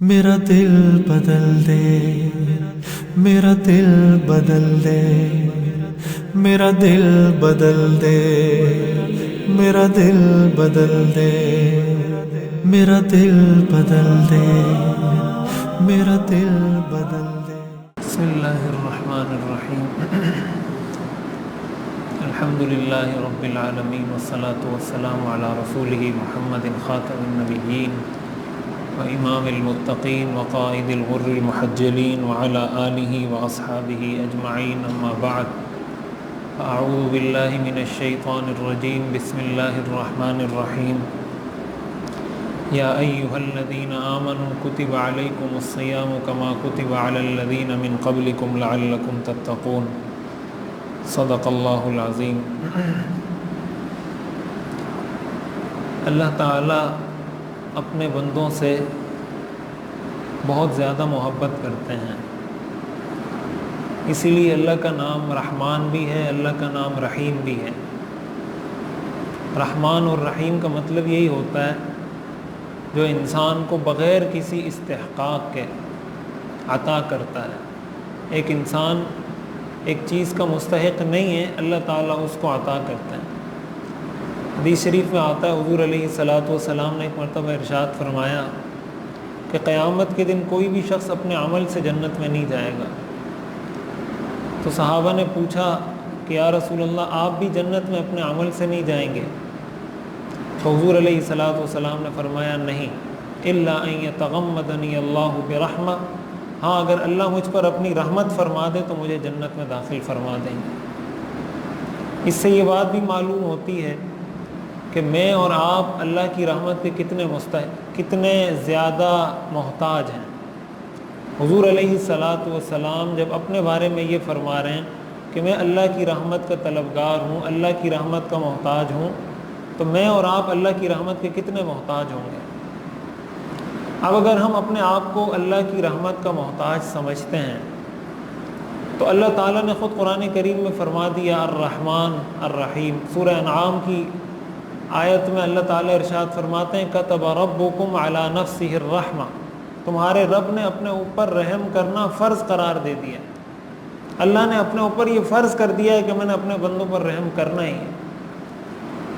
میرا دل بدل دے، میرا دل بدل دے، میرا دل بدل دے، میرا دل بدل دے، میرا دل بدل دے، میرا دل بدل دے۔ بسم اللہ الرحمن الرحیم۔ الحمد للہ رب العالمین والصلاة والسلام علی رسولہ محمد خاتم النبیین وإمام المتقین وقائد الغر المحجلین وعلى آلہ واصحابہ اجمعین، اما بعد، اعوذ باللہ من الشیطان الرجیم، بسم اللہ الرحمن الرحیم۔ یا ایہا الذین آمنوا کتب علیکم الصیام کما کتب علی الذین من قبلکم لعلکم تتقون۔ صدق اللہ العظیم۔ اللہ تعالیٰ اپنے بندوں سے بہت زیادہ محبت کرتے ہیں، اسی لیے اللہ کا نام رحمان بھی ہے، اللہ کا نام رحیم بھی ہے۔ رحمان اور رحیم کا مطلب یہی ہوتا ہے جو انسان کو بغیر کسی استحقاق کے عطا کرتا ہے۔ ایک انسان ایک چیز کا مستحق نہیں ہے، اللہ تعالیٰ اس کو عطا کرتے ہیں۔ حدیث شریف میں آتا ہے، حضور علیہ الصلاۃ والسلام نے ایک مرتبہ ارشاد فرمایا کہ قیامت کے دن کوئی بھی شخص اپنے عمل سے جنت میں نہیں جائے گا۔ تو صحابہ نے پوچھا کہ یا رسول اللہ، آپ بھی جنت میں اپنے عمل سے نہیں جائیں گے؟ تو حضور علیہ الصلاۃ والسلام نے فرمایا نہیں، الا ان یتغمدنی اللہ برحمہ، ہاں اگر اللہ مجھ پر اپنی رحمت فرما دے تو مجھے جنت میں داخل فرما دیں گے۔ اس سے یہ بات بھی معلوم ہوتی ہے کہ میں اور آپ اللہ کی رحمت کے کتنے زیادہ محتاج ہیں۔ حضور علیہ الصلاۃ والسلام جب اپنے بارے میں یہ فرما رہے ہیں کہ میں اللہ کی رحمت کا طلبگار ہوں، اللہ کی رحمت کا محتاج ہوں، تو میں اور آپ اللہ کی رحمت کے کتنے محتاج ہوں گے۔ اب اگر ہم اپنے آپ کو اللہ کی رحمت کا محتاج سمجھتے ہیں تو اللہ تعالیٰ نے خود قرآن کریم میں فرما دیا الرحمن الرحیم۔ سورہ انعام کی آیت میں اللہ تعالیٰ ارشاد فرماتے ہیں کتب ربکم علی نفسہ الرحمہ، تمہارے رب نے اپنے اوپر رحم کرنا فرض قرار دے دیا۔ اللہ نے اپنے اوپر یہ فرض کر دیا ہے کہ میں نے اپنے بندوں پر رحم کرنا ہی ہے۔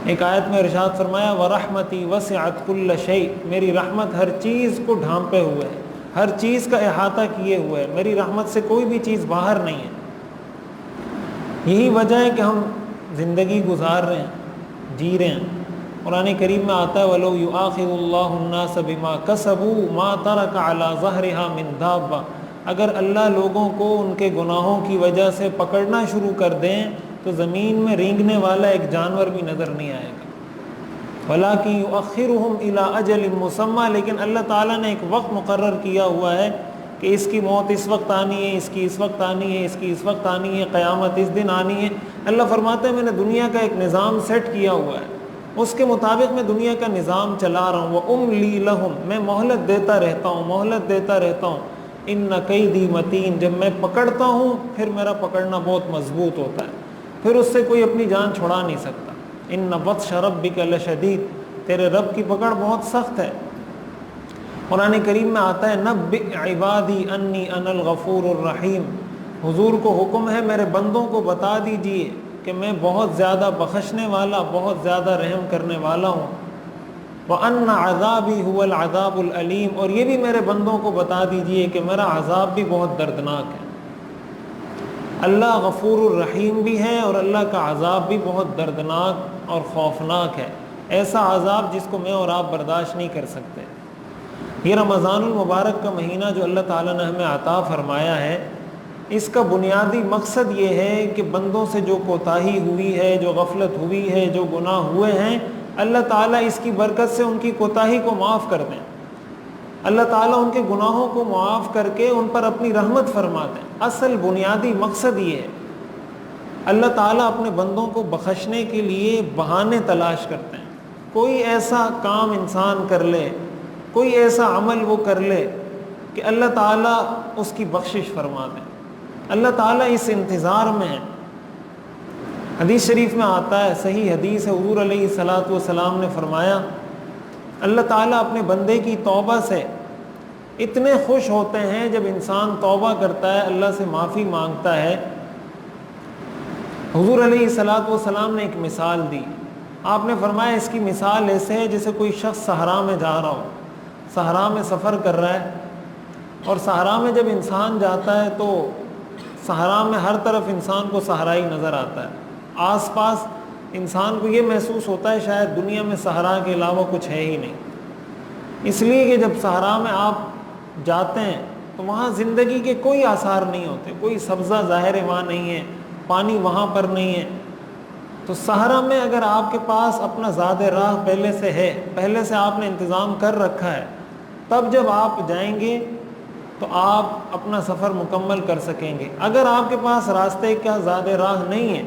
ایک آیت میں ارشاد فرمایا ورحمتی وسعت کل شیء، میری رحمت ہر چیز کو ڈھانپے ہوئے ہے، ہر چیز کا احاطہ کیے ہوئے ہے، میری رحمت سے کوئی بھی چیز باہر نہیں ہے۔ یہی وجہ ہے کہ ہم زندگی گزار رہے ہیں، جی رہے ہیں۔ قرآن کریم میں آتا ہے وَلَوْ يُؤَاخِذُ اللَّهُ النَّاسَ بِمَا كَسَبُوا مَا تَرَكَ عَلَى ظَهْرِهَا مِن دَابَّةٍ، اگر اللہ لوگوں کو ان کے گناہوں کی وجہ سے پکڑنا شروع کر دیں تو زمین میں رینگنے والا ایک جانور بھی نظر نہیں آئے گا۔ وَلَٰكِن يُؤَخِّرُهُمْ إِلَىٰ أَجَلٍ مُّسَمًّى، لیکن اللہ تعالیٰ نے ایک وقت مقرر کیا ہوا ہے کہ اس کی موت اس وقت آنی ہے، اس کی اس وقت آنی ہے، اس کی اس وقت آنی ہے، قیامت اس دن آنی ہے۔ اللہ فرماتے ہیں میں نے دنیا کا ایک نظام سیٹ کیا ہوا ہے، اس کے مطابق میں دنیا کا نظام چلا رہا ہوں۔ وَأُمْلِي لَهُمْ، میں مہلت دیتا رہتا ہوں، مہلت دیتا رہتا ہوں۔ إِنَّ كَيْدِي مَتِينٌ، جب میں پکڑتا ہوں پھر میرا پکڑنا بہت مضبوط ہوتا ہے، پھر اس سے کوئی اپنی جان چھڑا نہیں سکتا۔ إِنَّ بَطْشَ رَبِّكَ لَشَدِيدٌ، تیرے رب کی پکڑ بہت سخت ہے۔ قرآن کریم میں آتا ہے نَبِّئْ عِبَادِي أَنِّي أَنَا الْغَفُورُ الرَّحِيمُ، حضور کو حکم ہے میرے بندوں کو بتا دیجئے کہ میں بہت زیادہ بخشنے والا، بہت زیادہ رحم کرنے والا ہوں۔ وَأَنَّ عَذَابِي هُوَ الْعَذَابُ الْأَلِيمُ، اور یہ بھی میرے بندوں کو بتا دیجئے کہ میرا عذاب بھی بہت دردناک ہے۔ اللہ غفور الرحیم بھی ہے اور اللہ کا عذاب بھی بہت دردناک اور خوفناک ہے، ایسا عذاب جس کو میں اور آپ برداشت نہیں کر سکتے۔ یہ رمضان المبارک کا مہینہ جو اللہ تعالیٰ نے ہمیں عطا فرمایا ہے، اس کا بنیادی مقصد یہ ہے کہ بندوں سے جو کوتاہی ہوئی ہے، جو غفلت ہوئی ہے، جو گناہ ہوئے ہیں، اللہ تعالیٰ اس کی برکت سے ان کی کوتاہی کو معاف کر دیں، اللہ تعالیٰ ان کے گناہوں کو معاف کر کے ان پر اپنی رحمت فرما دیں۔ اصل بنیادی مقصد یہ ہے۔ اللہ تعالیٰ اپنے بندوں کو بخشنے کے لیے بہانے تلاش کرتے ہیں، کوئی ایسا کام انسان کر لے، کوئی ایسا عمل وہ کر لے کہ اللہ تعالیٰ اس کی بخشش فرما دیں۔ اللہ تعالیٰ اس انتظار میں ہے۔ حدیث شریف میں آتا ہے، صحیح حدیث ہے، حضور علیہ الصلاۃ والسلام نے فرمایا اللہ تعالیٰ اپنے بندے کی توبہ سے اتنے خوش ہوتے ہیں جب انسان توبہ کرتا ہے، اللہ سے معافی مانگتا ہے۔ حضور علیہ الصلوۃ والسلام نے ایک مثال دی، آپ نے فرمایا اس کی مثال ایسے ہے جیسے کوئی شخص صحرا میں جا رہا ہو، صحرا میں سفر کر رہا ہے، اور صحرا میں جب انسان جاتا ہے تو صحرا میں ہر طرف انسان کو صحرائی نظر آتا ہے، آس پاس انسان کو یہ محسوس ہوتا ہے شاید دنیا میں صحرا کے علاوہ کچھ ہے ہی نہیں، اس لیے کہ جب صحرا میں آپ جاتے ہیں تو وہاں زندگی کے کوئی آثار نہیں ہوتے، کوئی سبزہ ظاہر وہاں نہیں ہے، پانی وہاں پر نہیں ہے۔ تو صحرا میں اگر آپ کے پاس اپنا زاد راہ پہلے سے ہے، پہلے سے آپ نے انتظام کر رکھا ہے، تب جب آپ جائیں گے تو آپ اپنا سفر مکمل کر سکیں گے۔ اگر آپ کے پاس راستے کا زاد راہ نہیں ہے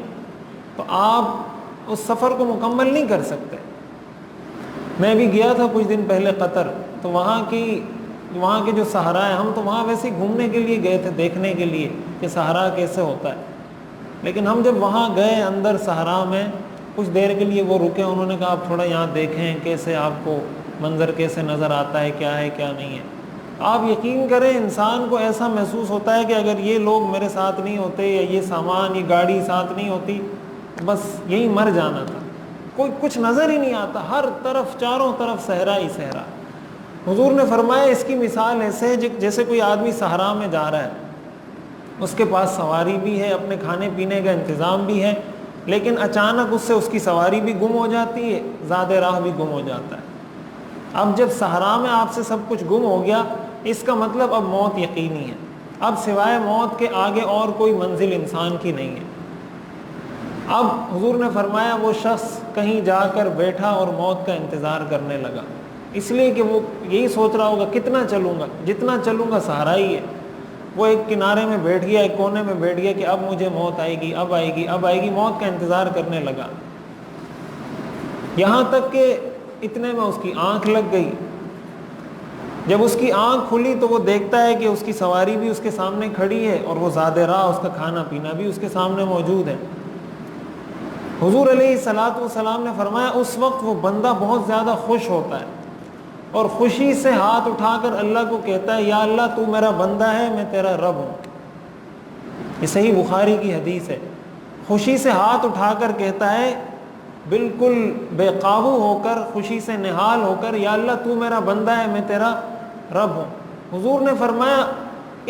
تو آپ اس سفر کو مکمل نہیں کر سکتے۔ میں بھی گیا تھا کچھ دن پہلے قطر، تو وہاں کے جو صحرا ہے، ہم تو وہاں ویسے ہی گھومنے کے لیے گئے تھے، دیکھنے کے لیے کہ صحرا کیسے ہوتا ہے، لیکن ہم جب وہاں گئے اندر صحرا میں کچھ دیر کے لیے وہ رکے، انہوں نے کہا آپ تھوڑا یہاں دیکھیں کیسے آپ کو منظر کیسے نظر آتا ہے کیا نہیں ہے۔ آپ یقین کریں انسان کو ایسا محسوس ہوتا ہے کہ اگر یہ لوگ میرے ساتھ نہیں ہوتے یا یہ سامان یہ گاڑی ساتھ نہیں ہوتی بس یہیں مر جانا تھا، کوئی کچھ نظر ہی نہیں آتا، ہر طرف چاروں طرف صحرا ہی صحرا۔ حضور نے فرمایا اس کی مثال ایسے ہے جیسے کوئی آدمی صحرا میں جا رہا ہے، اس کے پاس سواری بھی ہے، اپنے کھانے پینے کا انتظام بھی ہے، لیکن اچانک اس کی سواری بھی گم ہو جاتی ہے، زاد راہ بھی گم ہو جاتا ہے۔ اب جب صحرا میں آپ سے سب کچھ گم ہو گیا، اس کا مطلب اب موت یقینی ہے، اب سوائے موت کے آگے اور کوئی منزل انسان کی نہیں ہے۔ اب حضور نے فرمایا وہ شخص کہیں جا کر بیٹھا اور موت کا انتظار کرنے لگا، اس لیے کہ وہ یہی سوچ رہا ہوگا کتنا چلوں گا، جتنا چلوں گا صحرا ہی ہے۔ وہ ایک کنارے میں بیٹھ گیا، ایک کونے میں بیٹھ گیا کہ اب مجھے موت آئے گی، اب آئے گی، اب آئے گی، موت کا انتظار کرنے لگا، یہاں تک کہ اتنے میں اس کی آنکھ لگ گئی۔ جب اس کی آنکھ کھلی تو وہ دیکھتا ہے کہ اس کی سواری بھی اس کے سامنے کھڑی ہے اور وہ زاد راہ، اس کا کھانا پینا بھی اس کے سامنے موجود ہے۔ حضور علیہ الصلوۃ والسلام نے فرمایا اس وقت وہ بندہ بہت زیادہ خوش ہوتا ہے اور خوشی سے ہاتھ اٹھا کر اللہ کو کہتا ہے یا اللہ تو میرا بندہ ہے، میں تیرا رب ہوں۔ یہ صحیح بخاری کی حدیث ہے، خوشی سے ہاتھ اٹھا کر کہتا ہے بالکل بے قابو ہو کر، خوشی سے نہال ہو کر، یا اللہ تو میرا بندہ ہے، میں تیرا رب ہوں۔ حضور نے فرمایا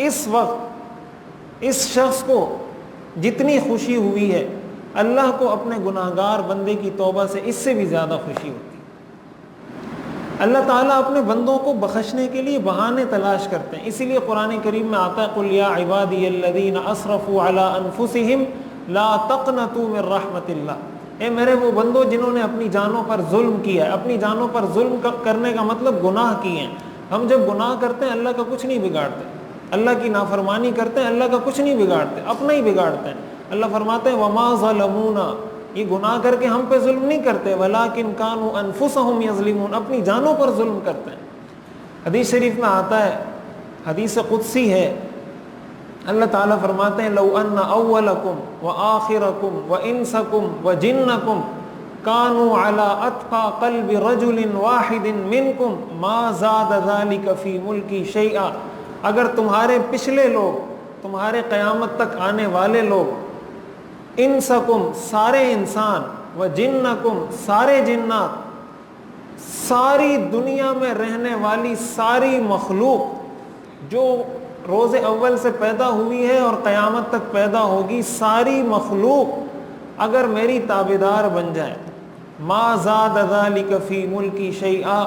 اس وقت اس شخص کو جتنی خوشی ہوئی ہے، اللہ کو اپنے گناہگار بندے کی توبہ سے اس سے بھی زیادہ خوشی ہوتی ہے۔ اللہ تعالیٰ اپنے بندوں کو بخشنے کے لیے بہانے تلاش کرتے ہیں، اسی لیے قرآن کریم میں آتا ہے قُلْ يَا عِبَادِيَ الَّذِينَ أَسْرَفُوا عَلَىٰ أَنفُسِهِمْ لَا تَقْنَطُوا مِن رَحْمَةِ اللَّهِ، اے میرے وہ بندو جنہوں نے اپنی جانوں پر ظلم کیا ہے۔ اپنی جانوں پر ظلم کرنے کا مطلب گناہ کیے ہیں۔ ہم جب گناہ کرتے ہیں اللہ کا کچھ نہیں بگاڑتے، اللہ کی نافرمانی کرتے ہیں اللہ کا کچھ نہیں بگاڑتے، اپنا ہی بگاڑتے ہیں۔ اللہ فرماتے ہیں وَمَا ظَلَمُونَا، یہ گناہ کر کے ہم پہ ظلم نہیں کرتے، وَلَٰكِن كَانُوا أَنفُسَهُمْ يَظْلِمُونَ، اپنی جانوں پر ظلم کرتے ہیں۔ حدیث شریف میں آتا ہے، حدیث قدسی ہے، اللہ تعالیٰ فرماتے ہیں لو ان اولکم وآخرکم وانسکم وجنکم کانوا علی اتقى قلب رجل واحد منکم ما زاد ذلک فی ملکی شیئا، اگر تمہارے پچھلے لوگ، تمہارے قیامت تک آنے والے لوگ، انسکم سارے انسان، وجنکم سارے جنات، ساری دنیا میں رہنے والی ساری مخلوق جو روز اول سے پیدا ہوئی ہے اور قیامت تک پیدا ہوگی، ساری مخلوق اگر میری تابعدار بن جائے، ما زاد ذلک فی ملکی شیئا،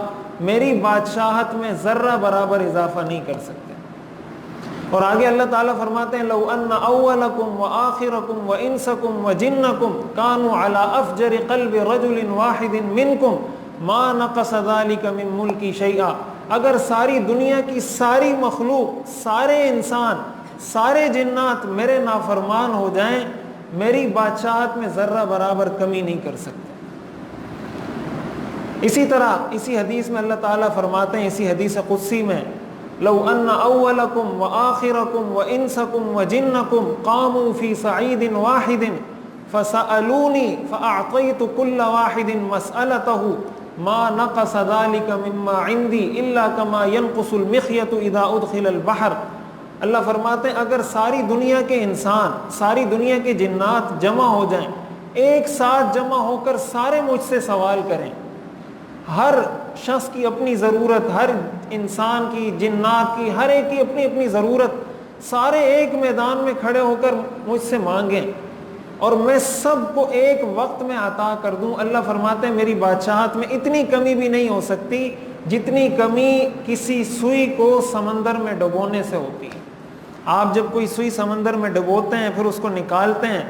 میری بادشاہت میں ذرہ برابر اضافہ نہیں کر سکتے۔ اور آگے اللہ تعالیٰ فرماتے ہیں لو ان اولکم وآخرکم وانسکم وجنکم کانوا علی افجر قلب رجل واحد منکم ما نقص ذلک من ملکی شیئا، اگر ساری دنیا کی ساری مخلوق، سارے انسان، سارے جنات میرے نافرمان ہو جائیں، میری بادشاہت میں ذرہ برابر کمی نہیں کر سکتے۔ اسی طرح اسی حدیث میں اللہ تعالیٰ فرماتے ہیں، اسی حدیث قدسی میں لو ان اولکم وآخرکم وانسکم وجنکم قاموا فی صعید واحد فسألونی فأعطیت کل واحد مسألته ما نقص ذلك مما عندي الا كما ينقص المخيط اذا ادخل البحر. اللہ فرماتے ہیں اگر ساری دنیا کے انسان، ساری دنیا کے جنات جمع ہو جائیں، ایک ساتھ جمع ہو کر سارے مجھ سے سوال کریں، ہر شخص کی اپنی ضرورت، ہر انسان کی، جنات کی، ہر ایک کی اپنی اپنی ضرورت، سارے ایک میدان میں کھڑے ہو کر مجھ سے مانگیں اور میں سب کو ایک وقت میں عطا کر دوں. اللہ فرماتے ہیں میری بادشاہت میں اتنی کمی بھی نہیں ہو سکتی جتنی کمی کسی سوئی کو سمندر میں ڈبونے سے ہوتی ہے. آپ جب کوئی سوئی سمندر میں ڈبوتے ہیں پھر اس کو نکالتے ہیں،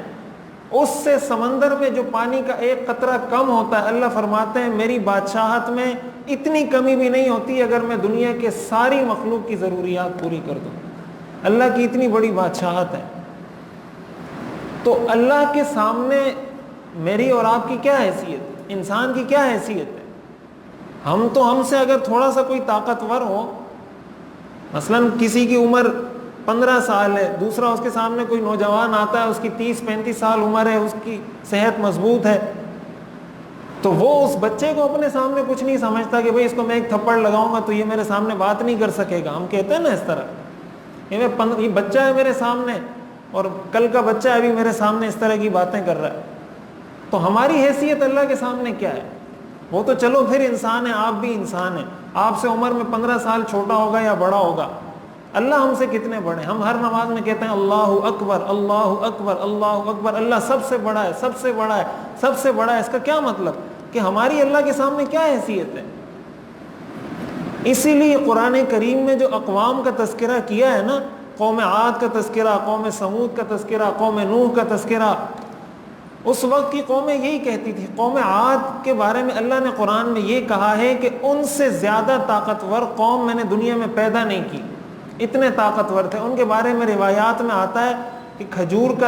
اس سے سمندر میں جو پانی کا ایک قطرہ کم ہوتا ہے، اللہ فرماتے ہیں میری بادشاہت میں اتنی کمی بھی نہیں ہوتی اگر میں دنیا کے ساری مخلوق کی ضروریات پوری کر دوں. اللہ کی اتنی بڑی بادشاہت ہے. تو اللہ کے سامنے میری اور آپ کی کیا حیثیت ہے، انسان کی کیا حیثیت ہے؟ ہم سے اگر تھوڑا سا کوئی طاقتور ہو، مثلا کسی کی عمر 15 سال ہے، دوسرا اس کے سامنے کوئی نوجوان آتا ہے، اس کی 30-35 سال عمر ہے، اس کی صحت مضبوط ہے، تو وہ اس بچے کو اپنے سامنے کچھ نہیں سمجھتا کہ بھئی اس کو میں ایک تھپڑ لگاؤں گا تو یہ میرے سامنے بات نہیں کر سکے گا. ہم کہتے ہیں نا اس طرح، یہ بچہ ہے میرے سامنے اور کل کا بچہ ابھی میرے سامنے اس طرح کی باتیں کر رہا ہے. تو ہماری حیثیت اللہ کے سامنے کیا ہے؟ وہ تو چلو پھر انسان ہے، آپ بھی انسان ہیں، آپ سے عمر میں 15 سال چھوٹا ہوگا یا بڑا ہوگا. اللہ ہم سے کتنے بڑے ہیں؟ ہم ہر نماز میں کہتے ہیں اللہ اکبر اللہ اکبر اللہ اکبر، اللہ سب سے بڑا ہے، سب سے بڑا ہے، سب سے بڑا ہے. اس کا کیا مطلب کہ ہماری اللہ کے سامنے کیا حیثیت ہے؟ اسی لیے قرآن کریم میں جو اقوام کا تذکرہ کیا ہے نا، قوم عاد کا تذکرہ، قوم سمود کا تذکرہ، قوم نوح کا تذکرہ، اس وقت کی قومیں یہی کہتی تھی. قوم عاد کے بارے میں اللہ نے قرآن میں یہ کہا ہے کہ ان سے زیادہ طاقتور قوم میں نے دنیا میں پیدا نہیں کی، اتنے طاقتور تھے. ان کے بارے میں روایات میں آتا ہے کہ کھجور کا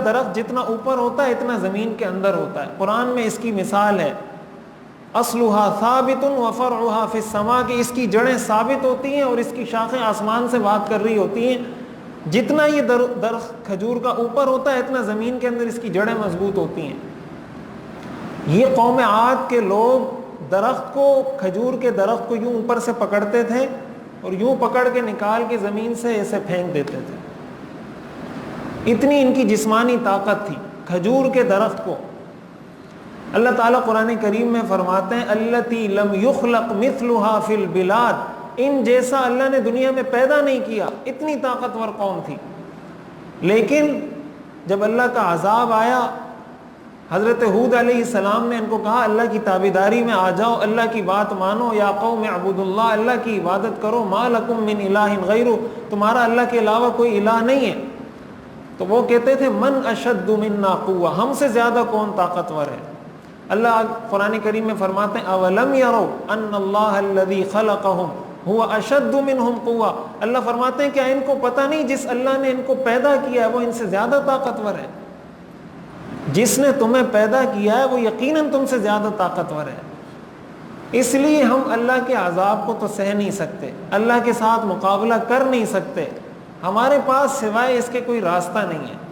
درخت جتنا اوپر ہوتا ہے اتنا زمین کے اندر ہوتا ہے. قرآن میں اس کی مثال ہے اصلها ثابت وفرعها فی السماء، کہ اس کی جڑیں ثابت ہوتی ہیں اور اس کی شاخیں آسمان سے بات کر رہی ہوتی ہیں. جتنا یہ درخت کھجور کا اوپر ہوتا ہے اتنا زمین کے اندر اس کی جڑیں مضبوط ہوتی ہیں. یہ قوم عاد کے لوگ درخت کو، کھجور کے درخت کو یوں اوپر سے پکڑتے تھے اور یوں پکڑ کے نکال کے زمین سے ایسے پھینک دیتے تھے. اتنی ان کی جسمانی طاقت تھی کھجور کے درخت کو. اللہ تعالیٰ قرآن کریم میں فرماتے ہیں التی لم یخلق مثلها فی البلاد، ان جیسا اللہ نے دنیا میں پیدا نہیں کیا. اتنی طاقتور قوم تھی. لیکن جب اللہ کا عذاب آیا، حضرت ہود علیہ السلام نے ان کو کہا اللہ کی تابعداری میں آ جاؤ، اللہ کی بات مانو، یا قوم اعبدوا اللہ، اللہ کی عبادت کرو، ما لکم من الہ غیرہ، تمہارا اللہ کے علاوہ کوئی الہ نہیں ہے. تو وہ کہتے تھے من اشد منا قوہ، ہم سے زیادہ کون طاقتور ہے. اللہ قرآن کریم میں فرماتے ہیں اولم یروا ان اللہ الذی خلقہم هو اشد منہم قوہ. اللہ فرماتے ہیں کیا ان کو پتہ نہیں جس اللہ نے ان کو پیدا کیا ہے وہ ان سے زیادہ طاقتور ہے. جس نے تمہیں پیدا کیا ہے وہ یقیناً تم سے زیادہ طاقتور ہے. اس لیے ہم اللہ کے عذاب کو تو سہ نہیں سکتے، اللہ کے ساتھ مقابلہ کر نہیں سکتے. ہمارے پاس سوائے اس کے کوئی راستہ نہیں ہے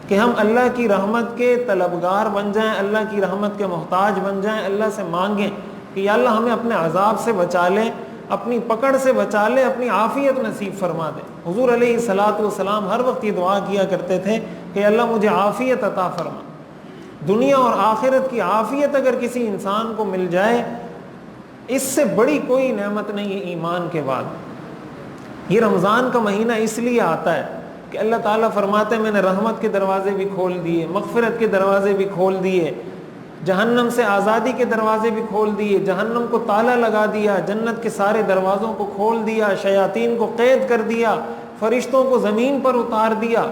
کہ ہم اللہ کی رحمت کے طلبگار بن جائیں، اللہ کی رحمت کے محتاج بن جائیں، اللہ سے مانگیں کہ یا اللہ ہمیں اپنے عذاب سے بچا لے، اپنی پکڑ سے بچا لے، اپنی عافیت نصیب فرما دے. حضور علیہ الصلاۃ والسلام ہر وقت یہ دعا کیا کرتے تھے کہ اللہ مجھے عافیت عطا فرما. دنیا اور آخرت کی عافیت اگر کسی انسان کو مل جائے، اس سے بڑی کوئی نعمت نہیں ہے ایمان کے بعد. یہ رمضان کا مہینہ اس لیے آتا ہے کہ اللہ تعالیٰ فرماتے ہیں میں نے رحمت کے دروازے بھی کھول دیے، مغفرت کے دروازے بھی کھول دیے، جہنم سے آزادی کے دروازے بھی کھول دیے، جہنم کو تالا لگا دیا، جنت کے سارے دروازوں کو کھول دیا، شیاطین کو قید کر دیا، فرشتوں کو زمین پر اتار دیا.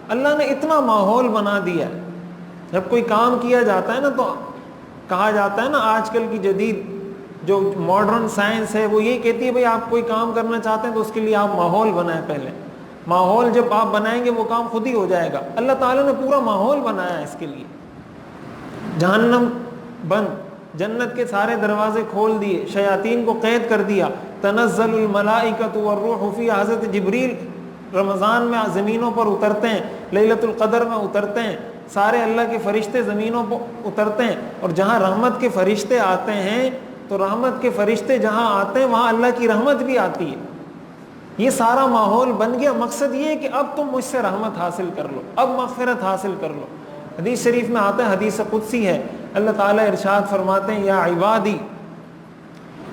اللہ نے اتنا ماحول بنا دیا. جب کوئی کام کیا جاتا ہے نا تو کہا جاتا ہے نا، آج کل کی جدید جو ماڈرن سائنس ہے وہ یہ کہتی ہے بھئی آپ کوئی کام کرنا چاہتے ہیں تو اس کے لیے آپ ماحول بنائیں. پہلے ماحول جب آپ بنائیں گے وہ کام خود ہی ہو جائے گا. اللہ تعالیٰ نے پورا ماحول بنایا ہے اس کے لیے. جہنم بند، جنت کے سارے دروازے کھول دیے، شیاطین کو قید کر دیا. تنزل الملائکۃ والروح فیہا، حضرت جبریل رمضان میں زمینوں پر اترتے ہیں، لیلۃ القدر میں اترتے ہیں. سارے اللہ کے فرشتے زمینوں پر اترتے ہیں، اور جہاں رحمت کے فرشتے آتے ہیں تو رحمت کے فرشتے جہاں آتے ہیں وہاں اللہ کی رحمت بھی آتی ہے۔ یہ سارا ماحول بن گیا۔ مقصد یہ ہے کہ اب تم مجھ سے رحمت حاصل کر لو، اب مغفرت حاصل کر لو۔ حدیث شریف میں آتا ہے، حدیث قدسی ہے، اللہ تعالیٰ ارشاد فرماتے ہیں، یا عبادی،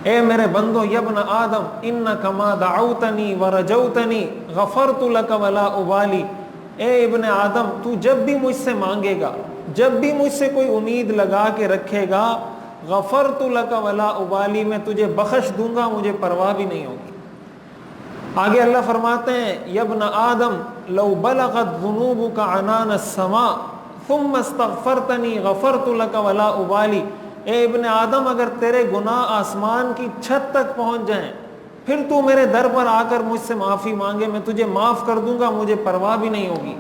اے میرے بندو، یبن آدم انک ما دعوتنی ورجوتنی غفرت لک ولا ابالی، اے ابن آدم تو جب بھی مجھ سے مانگے گا، جب بھی مجھ سے کوئی امید لگا کے رکھے گا، غفرت لک ولا ابالی، میں تجھے بخش دوں گا، مجھے پرواہ بھی نہیں ہوگی۔ آگے اللہ فرماتے ہیں، یبن آدم لو بلغت ذنوبک عنان السماء ثم استغفرتنی غفرت لک ولا ابالی، اے ابن آدم اگر تیرے گناہ آسمان کی چھت تک پہنچ جائیں پھر تو میرے در پر آ کر مجھ سے معافی مانگے، میں تجھے معاف کر دوں گا، مجھے پرواہ بھی نہیں ہوگی۔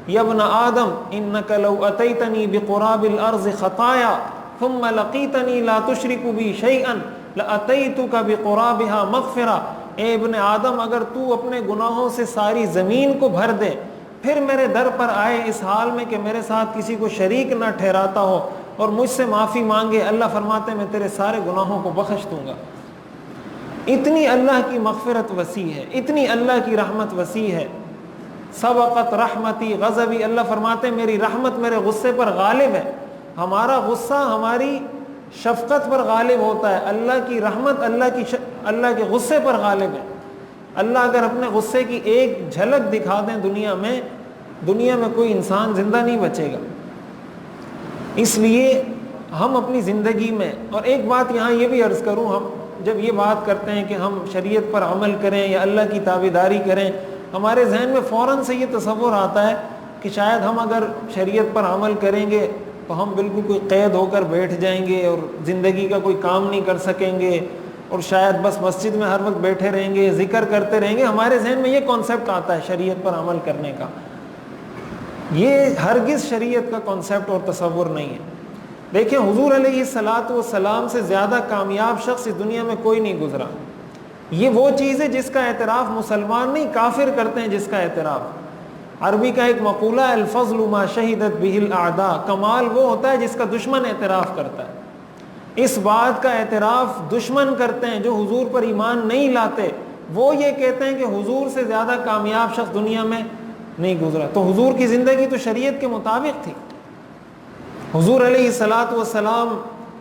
یا ابن آدم انک لو اتیتنی بقراب الارض خطایا ثم لقیتنی لا تشرک بی شیئا لاتیتک بقرابها مغفرہ، اے ابن آدم اگر تو اپنے گناہوں سے ساری زمین کو بھر دے پھر میرے در پر آئے اس حال میں کہ میرے ساتھ کسی کو شریک نہ ٹھہراتا ہو اور مجھ سے معافی مانگے، اللہ فرماتے ہیں میں تیرے سارے گناہوں کو بخش دوں گا۔ اتنی اللہ کی مغفرت وسیع ہے، اتنی اللہ کی رحمت وسیع ہے۔ سبقت رحمتی غضبی، اللہ فرماتے ہیں میری رحمت میرے غصے پر غالب ہے۔ ہمارا غصہ ہماری شفقت پر غالب ہوتا ہے، اللہ کی رحمت اللہ کے غصے پر غالب ہے۔ اللہ اگر اپنے غصے کی ایک جھلک دکھا دیں دنیا میں کوئی انسان زندہ نہیں بچے گا۔ اس لیے ہم اپنی زندگی میں، اور ایک بات یہاں یہ بھی عرض کروں، ہم جب یہ بات کرتے ہیں کہ ہم شریعت پر عمل کریں یا اللہ کی تابعداری کریں، ہمارے ذہن میں فوراً سے یہ تصور آتا ہے کہ شاید ہم اگر شریعت پر عمل کریں گے تو ہم بالکل کوئی قید ہو کر بیٹھ جائیں گے اور زندگی کا کوئی کام نہیں کر سکیں گے، اور شاید بس مسجد میں ہر وقت بیٹھے رہیں گے، ذکر کرتے رہیں گے۔ ہمارے ذہن میں یہ کانسیپٹ آتا ہے شریعت پر عمل کرنے کا۔ یہ ہرگز شریعت کا کانسیپٹ اور تصور نہیں ہے۔ دیکھیں حضور علیہ الصلاۃ والسلام سے زیادہ کامیاب شخص اس دنیا میں کوئی نہیں گزرا۔ یہ وہ چیز ہے جس کا اعتراف مسلمان نہیں کافر کرتے ہیں، جس کا اعتراف، عربی کا ایک مقولہ ہے، الفضل ما شہدت بہ الاعداء، کمال وہ ہوتا ہے جس کا دشمن اعتراف کرتا ہے۔ اس بات کا اعتراف دشمن کرتے ہیں جو حضور پر ایمان نہیں لاتے، وہ یہ کہتے ہیں کہ حضور سے زیادہ کامیاب شخص دنیا میں نہیں گزرا۔ تو حضور کی زندگی تو شریعت کے مطابق تھی۔ حضور علیہ الصلاۃ والسلام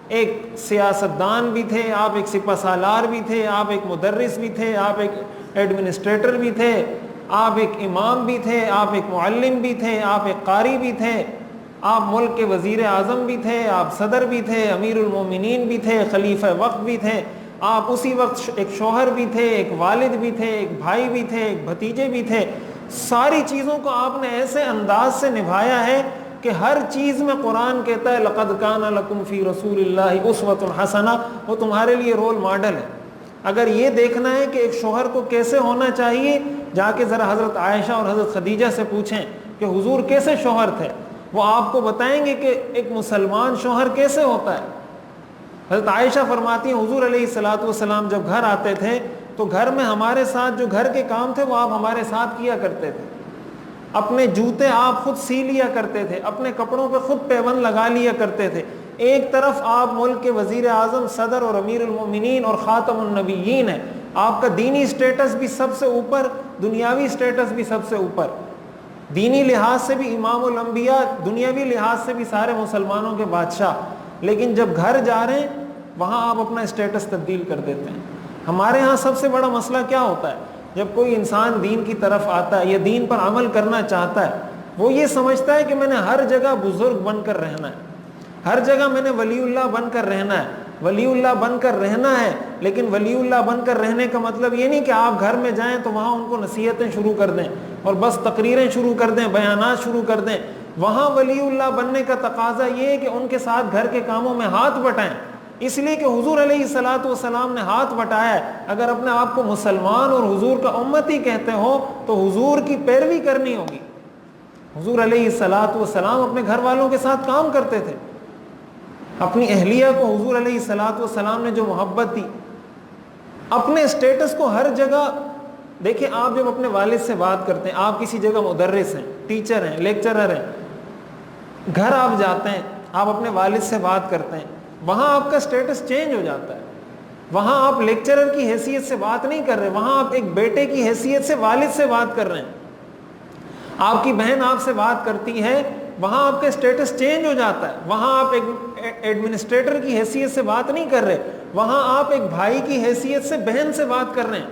ایک سیاستدان بھی تھے، آپ ایک سپہ سالار بھی تھے، آپ ایک مدرس بھی تھے، آپ ایک ایڈمنسٹریٹر بھی تھے، آپ ایک امام بھی تھے، آپ ایک معلم بھی تھے، آپ ایک قاری بھی تھے، آپ ملک کے وزیر اعظم بھی تھے، آپ صدر بھی تھے، امیر المومنین بھی تھے، خلیفہ وقت بھی تھے، آپ اسی وقت ایک شوہر بھی تھے، ایک والد بھی تھے، ایک بھائی بھی تھے، ایک بھتیجے بھی تھے۔ ساری چیزوں کو آپ نے ایسے انداز سے نبھایا ہے کہ ہر چیز میں قرآن کہتا ہے لقد کان لکم فی رسول اللہ اسوۃ حسنہ، وہ تمہارے لیے رول ماڈل ہے۔ اگر یہ دیکھنا ہے کہ ایک شوہر کو کیسے ہونا چاہیے، جا کے ذرا حضرت عائشہ اور حضرت خدیجہ سے پوچھیں کہ حضور کیسے شوہر تھے، وہ آپ کو بتائیں گے کہ ایک مسلمان شوہر کیسے ہوتا ہے۔ حضرت عائشہ فرماتی ہیں حضور علیہ الصلاۃ والسلام جب گھر آتے تھے تو گھر میں ہمارے ساتھ جو گھر کے کام تھے وہ آپ ہمارے ساتھ کیا کرتے تھے، اپنے جوتے آپ خود سی لیا کرتے تھے، اپنے کپڑوں پہ خود پیوند لگا لیا کرتے تھے۔ ایک طرف آپ ملک کے وزیر اعظم، صدر اور امیر المومنین اور خاتم النبیین ہیں، آپ کا دینی سٹیٹس بھی سب سے اوپر، دنیاوی سٹیٹس بھی سب سے اوپر، دینی لحاظ سے بھی امام الانبیاء، دنیاوی لحاظ سے بھی سارے مسلمانوں کے بادشاہ، لیکن جب گھر جا رہے ہیں وہاں آپ اپنا سٹیٹس تبدیل کر دیتے ہیں۔ ہمارے ہاں سب سے بڑا مسئلہ کیا ہوتا ہے؟ جب کوئی انسان دین کی طرف آتا ہے یا دین پر عمل کرنا چاہتا ہے، وہ یہ سمجھتا ہے کہ میں نے ہر جگہ بزرگ بن کر رہنا ہے، ہر جگہ میں نے ولی اللہ بن کر رہنا ہے، ولی اللہ بن کر رہنا ہے۔ لیکن ولی اللہ بن کر رہنے کا مطلب یہ نہیں کہ آپ گھر میں جائیں تو وہاں ان کو نصیحتیں شروع کر دیں اور بس تقریریں شروع کر دیں، بیانات شروع کر دیں۔ وہاں ولی اللہ بننے کا تقاضا یہ ہے کہ ان کے ساتھ گھر کے کاموں میں ہاتھ بٹائیں، اس لیے کہ حضور علیہ الصلاۃ والسلام نے ہاتھ بٹایا ہے۔ اگر اپنے آپ کو مسلمان اور حضور کا امتی کہتے ہو تو حضور کی پیروی کرنی ہوگی۔ حضور علیہ الصلاۃ والسلام اپنے گھر والوں کے ساتھ کام کرتے تھے، اپنی اہلیہ کو حضور علیہ الصلاۃ والسلام نے جو محبت دی، اپنے اسٹیٹس کو ہر جگہ دیکھیں۔ آپ جب اپنے والد سے بات کرتے ہیں، آپ کسی جگہ مدرس ہیں، ٹیچر ہیں، لیکچرر ہیں، گھر آپ جاتے ہیں، آپ اپنے والد سے بات کرتے ہیں، وہاں آپ کا سٹیٹس چینج ہو جاتا ہے، وہاں آپ لیکچرر کی حیثیت سے بات نہیں کر رہے، وہاں آپ ایک بیٹے کی حیثیت سے والد سے بات کر رہے ہیں، آپ کی بہن آپ سے بات کرتی ہے، وہاں آپ کا سٹیٹس چینج ہو جاتا ہے، وہاں آپ ایک ایڈمنسٹریٹر کی حیثیت سے بات نہیں کر رہے، وہاں آپ ایک بھائی کی حیثیت سے بہن سے بات کر رہے ہیں،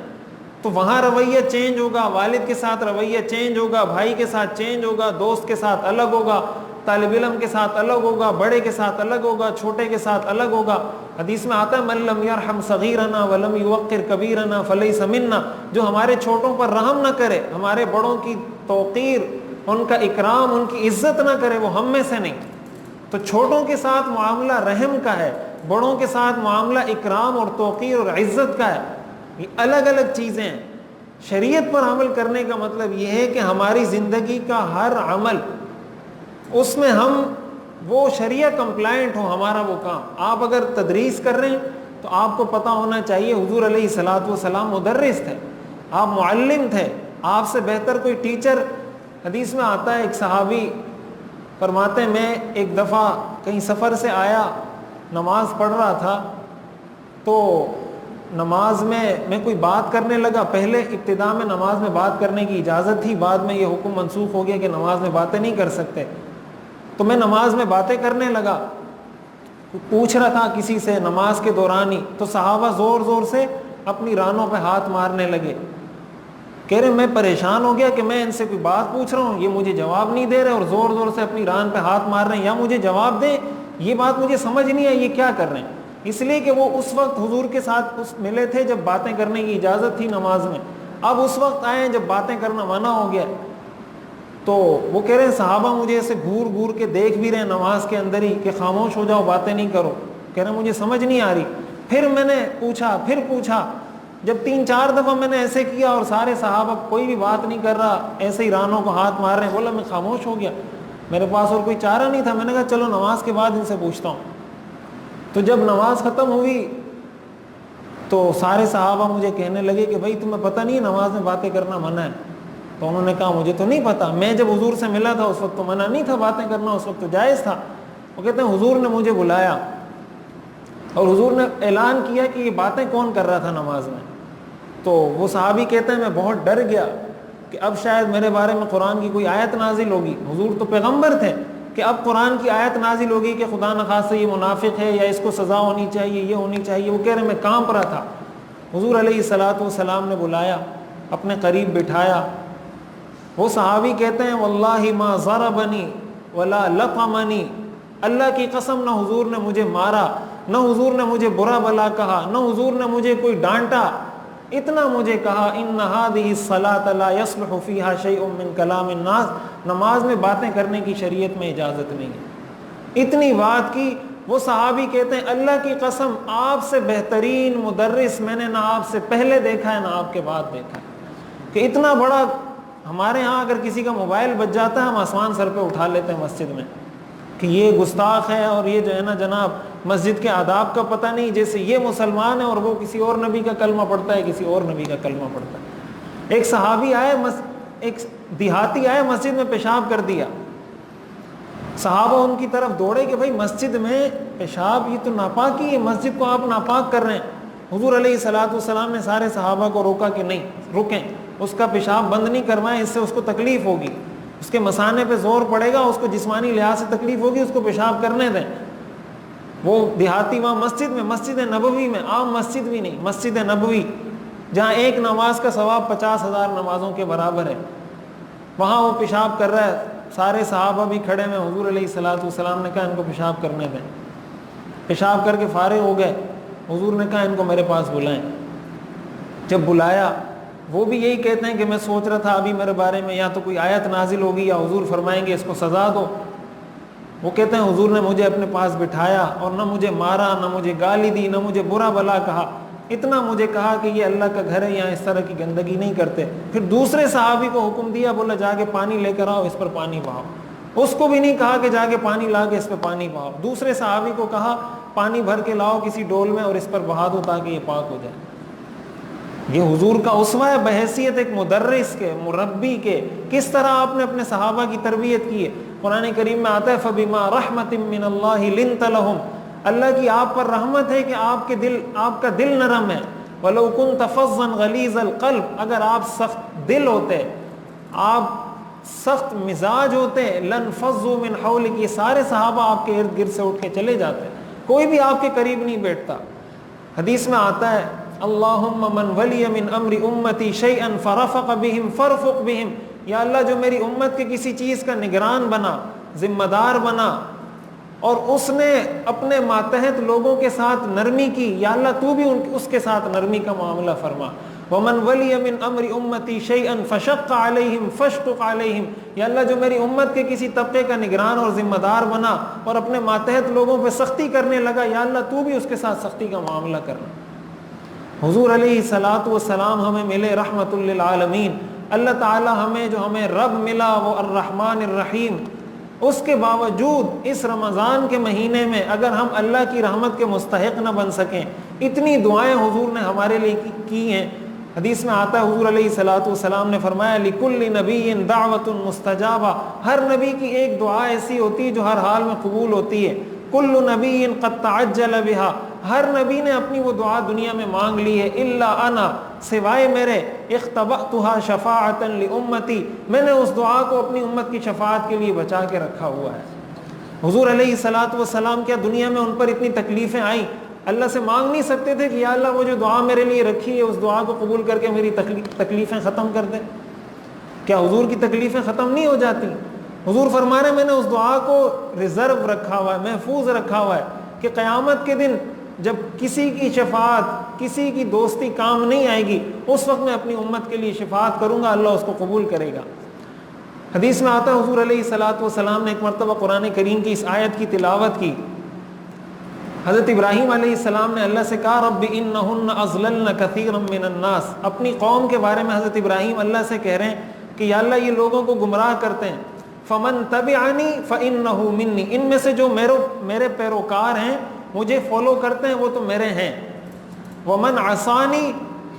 تو وہاں رویہ چینج ہوگا، والد کے ساتھ رویہ چینج ہوگا، بھائی کے ساتھ چینج ہوگا، دوست کے ساتھ الگ ہوگا، طالب علم کے ساتھ الگ ہوگا، بڑے کے ساتھ الگ ہوگا، چھوٹے کے ساتھ الگ ہوگا۔ حدیث میں آتا ہے من لم یرحم صغیرنا ولم یوقر کبیرنا فلیس منا، جو ہمارے چھوٹوں پر رحم نہ کرے، ہمارے بڑوں کی توقیر، ان کا اکرام، ان کی عزت نہ کرے، وہ ہم میں سے نہیں۔ تو چھوٹوں کے ساتھ معاملہ رحم کا ہے، بڑوں کے ساتھ معاملہ اکرام اور توقیر اور عزت کا ہے، یہ الگ الگ چیزیں ہیں۔ شریعت پر عمل کرنے کا مطلب یہ ہے کہ ہماری زندگی کا ہر عمل، اس میں ہم وہ شریعہ کمپلائنٹ ہو، ہمارا وہ کام۔ آپ اگر تدریس کر رہے ہیں تو آپ کو پتہ ہونا چاہیے حضور علیہ الصلاۃ والسلام مدرس تھے، آپ معلم تھے، آپ سے بہتر کوئی ٹیچر۔ حدیث میں آتا ہے، ایک صحابی فرماتے ہیں میں ایک دفعہ کہیں سفر سے آیا، نماز پڑھ رہا تھا، تو نماز میں کوئی بات کرنے لگا۔ پہلے ابتدا میں نماز میں بات کرنے کی اجازت تھی، بعد میں یہ حکم منسوخ ہو گیا کہ نماز میں باتیں نہیں کر سکتے۔ تو میں نماز میں باتیں کرنے لگا، پوچھ رہا تھا کسی سے نماز کے دوران ہی، تو صحابہ زور زور سے اپنی رانوں پہ ہاتھ مارنے لگے، کہہ رہے میں پریشان ہو گیا کہ میں ان سے کوئی بات پوچھ رہا ہوں، یہ مجھے جواب نہیں دے رہے اور زور زور سے اپنی ران پہ ہاتھ مار رہے ہیں، یا مجھے جواب دیں، یہ بات مجھے سمجھ نہیں آئی یہ کیا کر رہے ہیں۔ اس لیے کہ وہ اس وقت حضور کے ساتھ ملے تھے جب باتیں کرنے کی اجازت تھی نماز میں، اب اس وقت آئے ہیں جب باتیں کرنا منع ہو گیا۔ تو وہ کہہ رہے ہیں صحابہ مجھے ایسے گھور گھور کے دیکھ بھی رہے ہیں نماز کے اندر ہی کہ خاموش ہو جاؤ، باتیں نہیں کرو، کہہ رہے ہیں مجھے سمجھ نہیں آ رہی۔ پھر میں نے پوچھا، جب 3-4 دفعہ میں نے ایسے کیا اور سارے صحابہ کوئی بھی بات نہیں کر رہا، ایسے ہی رانوں کو ہاتھ مار رہے ہیں، بولا میں خاموش ہو گیا، میرے پاس اور کوئی چارہ نہیں تھا، میں نے کہا چلو نماز کے بعد ان سے پوچھتا ہوں۔ تو جب نماز ختم ہوئی تو سارے صحابہ مجھے کہنے لگے کہ بھائی تمہیں پتہ نہیں نماز میں باتیں کرنا منع ہے؟ تو انہوں نے کہا مجھے تو نہیں پتہ، میں جب حضور سے ملا تھا اس وقت تو منع نہیں تھا باتیں کرنا، اس وقت تو جائز تھا۔ وہ کہتے ہیں حضور نے مجھے بلایا اور حضور نے اعلان کیا کہ یہ باتیں کون کر رہا تھا نماز میں۔ تو وہ صحابی کہتے ہیں میں بہت ڈر گیا کہ اب شاید میرے بارے میں قرآن کی کوئی آیت نازل ہوگی، حضور تو پیغمبر تھے، کہ اب قرآن کی آیت نازل ہوگی کہ خدا نخواستہ یہ منافق ہے یا اس کو سزا ہونی چاہیے، یہ ہونی چاہیے۔ وہ کہہ رہے میں کانپ رہا تھا۔ حضور علیہ الصلاۃ والسلام نے بلایا، اپنے قریب بٹھایا۔ وہ صحابی کہتے ہیں واللہ ما ضربنی ولا لطمنی، اللہ کی قسم نہ حضور نے مجھے مارا، نہ حضور نے مجھے برا بلا کہا، نہ حضور نے مجھے کوئی ڈانٹا، اتنا مجھے کہا ان هذه الصلاۃ لا يصلح فيها شيء من كلام الناس، نماز میں باتیں کرنے کی شریعت میں اجازت نہیں ہے۔ اتنی بات کی۔ وہ صحابی کہتے ہیں اللہ کی قسم آپ سے بہترین مدرس میں نے نہ آپ سے پہلے دیکھا ہے نہ آپ کے بعد دیکھا ہے، کہ اتنا بڑا۔ ہمارے ہاں اگر کسی کا موبائل بج جاتا ہے ہم آسمان سر پہ اٹھا لیتے ہیں مسجد میں کہ یہ گستاخ ہے، اور یہ جو ہے نا جناب مسجد کے آداب کا پتہ نہیں، جیسے یہ مسلمان ہے اور وہ کسی اور نبی کا کلمہ پڑھتا ہے، کسی اور نبی کا کلمہ پڑھتا ہے۔ ایک صحابی آئے، ایک دیہاتی آئے، مسجد میں پیشاب کر دیا، صحابہ ان کی طرف دوڑے کہ بھائی مسجد میں پیشاب یہ تو ناپاکی ہے، مسجد کو آپ ناپاک کر رہے ہیں۔ حضور علیہ الصلاۃ والسلام نے سارے صحابہ کو روکا کہ نہیں رکیں، اس کا پیشاب بند نہیں کروائیں، اس سے اس کو تکلیف ہوگی، اس کے مثانے پہ زور پڑے گا، اس کو جسمانی لحاظ سے تکلیف ہوگی، اس کو پیشاب کرنے دیں۔ وہ دیہاتی وہاں مسجد نبوی میں، عام مسجد بھی نہیں، مسجد نبوی جہاں ایک نماز کا ثواب 50,000 نمازوں کے برابر ہے، وہاں وہ پیشاب کر رہا ہے، سارے صحابہ بھی کھڑے میں، حضور علیہ الصلاۃ والسلام نے کہا ان کو پیشاب کرنے دیں۔ پیشاب کر کے فارغ ہو گئے، حضور نے کہا ان کو میرے پاس بلائیں۔ جب بلایا وہ بھی یہی کہتے ہیں کہ میں سوچ رہا تھا ابھی میرے بارے میں یا تو کوئی آیت نازل ہوگی یا حضور فرمائیں گے اس کو سزا دو۔ وہ کہتے ہیں حضور نے مجھے اپنے پاس بٹھایا اور نہ مجھے مارا، نہ مجھے گالی دی، نہ مجھے برا بلا کہا، اتنا مجھے کہا کہ یہ اللہ کا گھر ہے، یہاں اس طرح کی گندگی نہیں کرتے۔ پھر دوسرے صحابی کو حکم دیا، بولا جا کے پانی لے کر آؤ، اس پر پانی بہاؤ۔ اس کو بھی نہیں کہا کہ جا کے پانی لا کے اس پہ پانی بہاؤ، دوسرے صحابی کو کہا پانی بھر کے لاؤ کسی ڈول میں اور اس پر بہا دو تاکہ یہ پاک ہو جائے۔ یہ حضور کا اسوہ ہے بحیثیت ایک مدرس کے، مربی کے، کس طرح آپ نے اپنے صحابہ کی تربیت کی ہے۔ قرآن کریم میں آتا ہے فَبِمَا رَحْمَةٍ مِّنَ اللَّهِ لِنْتَ لَهُمْ، اللہ کی آپ پر رحمت ہے کہ آپ کا دل نرم ہے. وَلَوْ كُنْتَ فَظًّا غَلِيظَ الْقَلْبِ، اگر آپ سخت دل ہوتے، آپ سخت مزاج ہوتے، لَنْفَضُّوا مِنْ حَوْلِكَ، یہ سارے صحابہ آپ کے ارد گرد سے اٹھ کے چلے جاتے، کوئی بھی آپ کے قریب نہیں بیٹھتا. حدیث میں آتا ہے اللہم من ولی من امر امتی شیئا فرفق بہم فرفق بہم، یا اللہ جو میری امت کے کسی چیز کا نگران بنا، ذمہ دار بنا، اور اس نے اپنے ماتحت لوگوں کے ساتھ نرمی کی، یا اللہ تو بھی اس کے ساتھ نرمی کا معاملہ فرما. ومن ولی من امر امتی شیئا فشق علیہم فاشقق علیہم، یا اللہ جو میری امت کے کسی طبقے کا نگران اور ذمہ دار بنا اور اپنے ماتحت لوگوں پہ سختی کرنے لگا، یا اللہ تو بھی اس کے ساتھ سختی کا معاملہ کرنا. حضور علیہ الصلاۃ والسلام ہمیں ملے رحمت للعالمین، اللہ تعالی ہمیں رب ملا وہ الرحمن الرحیم، اس کے باوجود اس رمضان کے مہینے میں اگر ہم اللہ کی رحمت کے مستحق نہ بن سکیں، اتنی دعائیں حضور نے ہمارے لیے کی ہیں. حدیث میں آتا ہے حضور علیہ الصلاۃ والسلام نے فرمایا لِكُلِّ نَبِيٍّ دَعْوَةٌ مُسْتَجَابَةٌ، ہر نبی کی ایک دعا ایسی ہوتی ہے جو ہر حال میں قبول ہوتی ہے. كُلُّ نَبِيٍّ قَدْ تَعَجَّلَ بِهَا، ہر نبی نے اپنی وہ دعا دنیا میں مانگ لی ہے. الا انا، سوائے میرے، اختبأتها شفاعة لأمتی، میں نے اس دعا کو اپنی امت کی شفاعت کے لیے بچا کے رکھا ہوا ہے. حضور علیہ الصلاۃ والسلام کیا دنیا میں ان پر اتنی تکلیفیں آئیں، اللہ سے مانگ نہیں سکتے تھے کہ یا اللہ وہ جو دعا میرے لیے رکھی ہے اس دعا کو قبول کر کے میری تکلیفیں ختم کر دے؟ کیا حضور کی تکلیفیں ختم نہیں ہو جاتی؟ حضور فرما رہے ہیں میں نے اس دعا کو ریزرو رکھا ہوا ہے، محفوظ رکھا ہوا ہے کہ قیامت کے دن جب کسی کی شفاعت، کسی کی دوستی کام نہیں آئے گی، اس وقت میں اپنی امت کے لیے شفاعت کروں گا، اللہ اس کو قبول کرے گا. حدیث میں آتا ہے حضور علیہ الصلاۃ والسلام نے ایک مرتبہ قرآن کریم کی اس آیت کی تلاوت کی. حضرت ابراہیم علیہ السلام نے اللہ سے کہا رب انہن اضللن کثیرا من الناس، اپنی قوم کے بارے میں حضرت ابراہیم اللہ سے کہہ رہے ہیں کہ یا اللہ یہ لوگوں کو گمراہ کرتے ہیں. فمن تبعنی فانہ منی، ان میں سے جو میرے پیروکار ہیں، مجھے فالو کرتے ہیں، وہ تو میرے ہیں. ومن عصانی،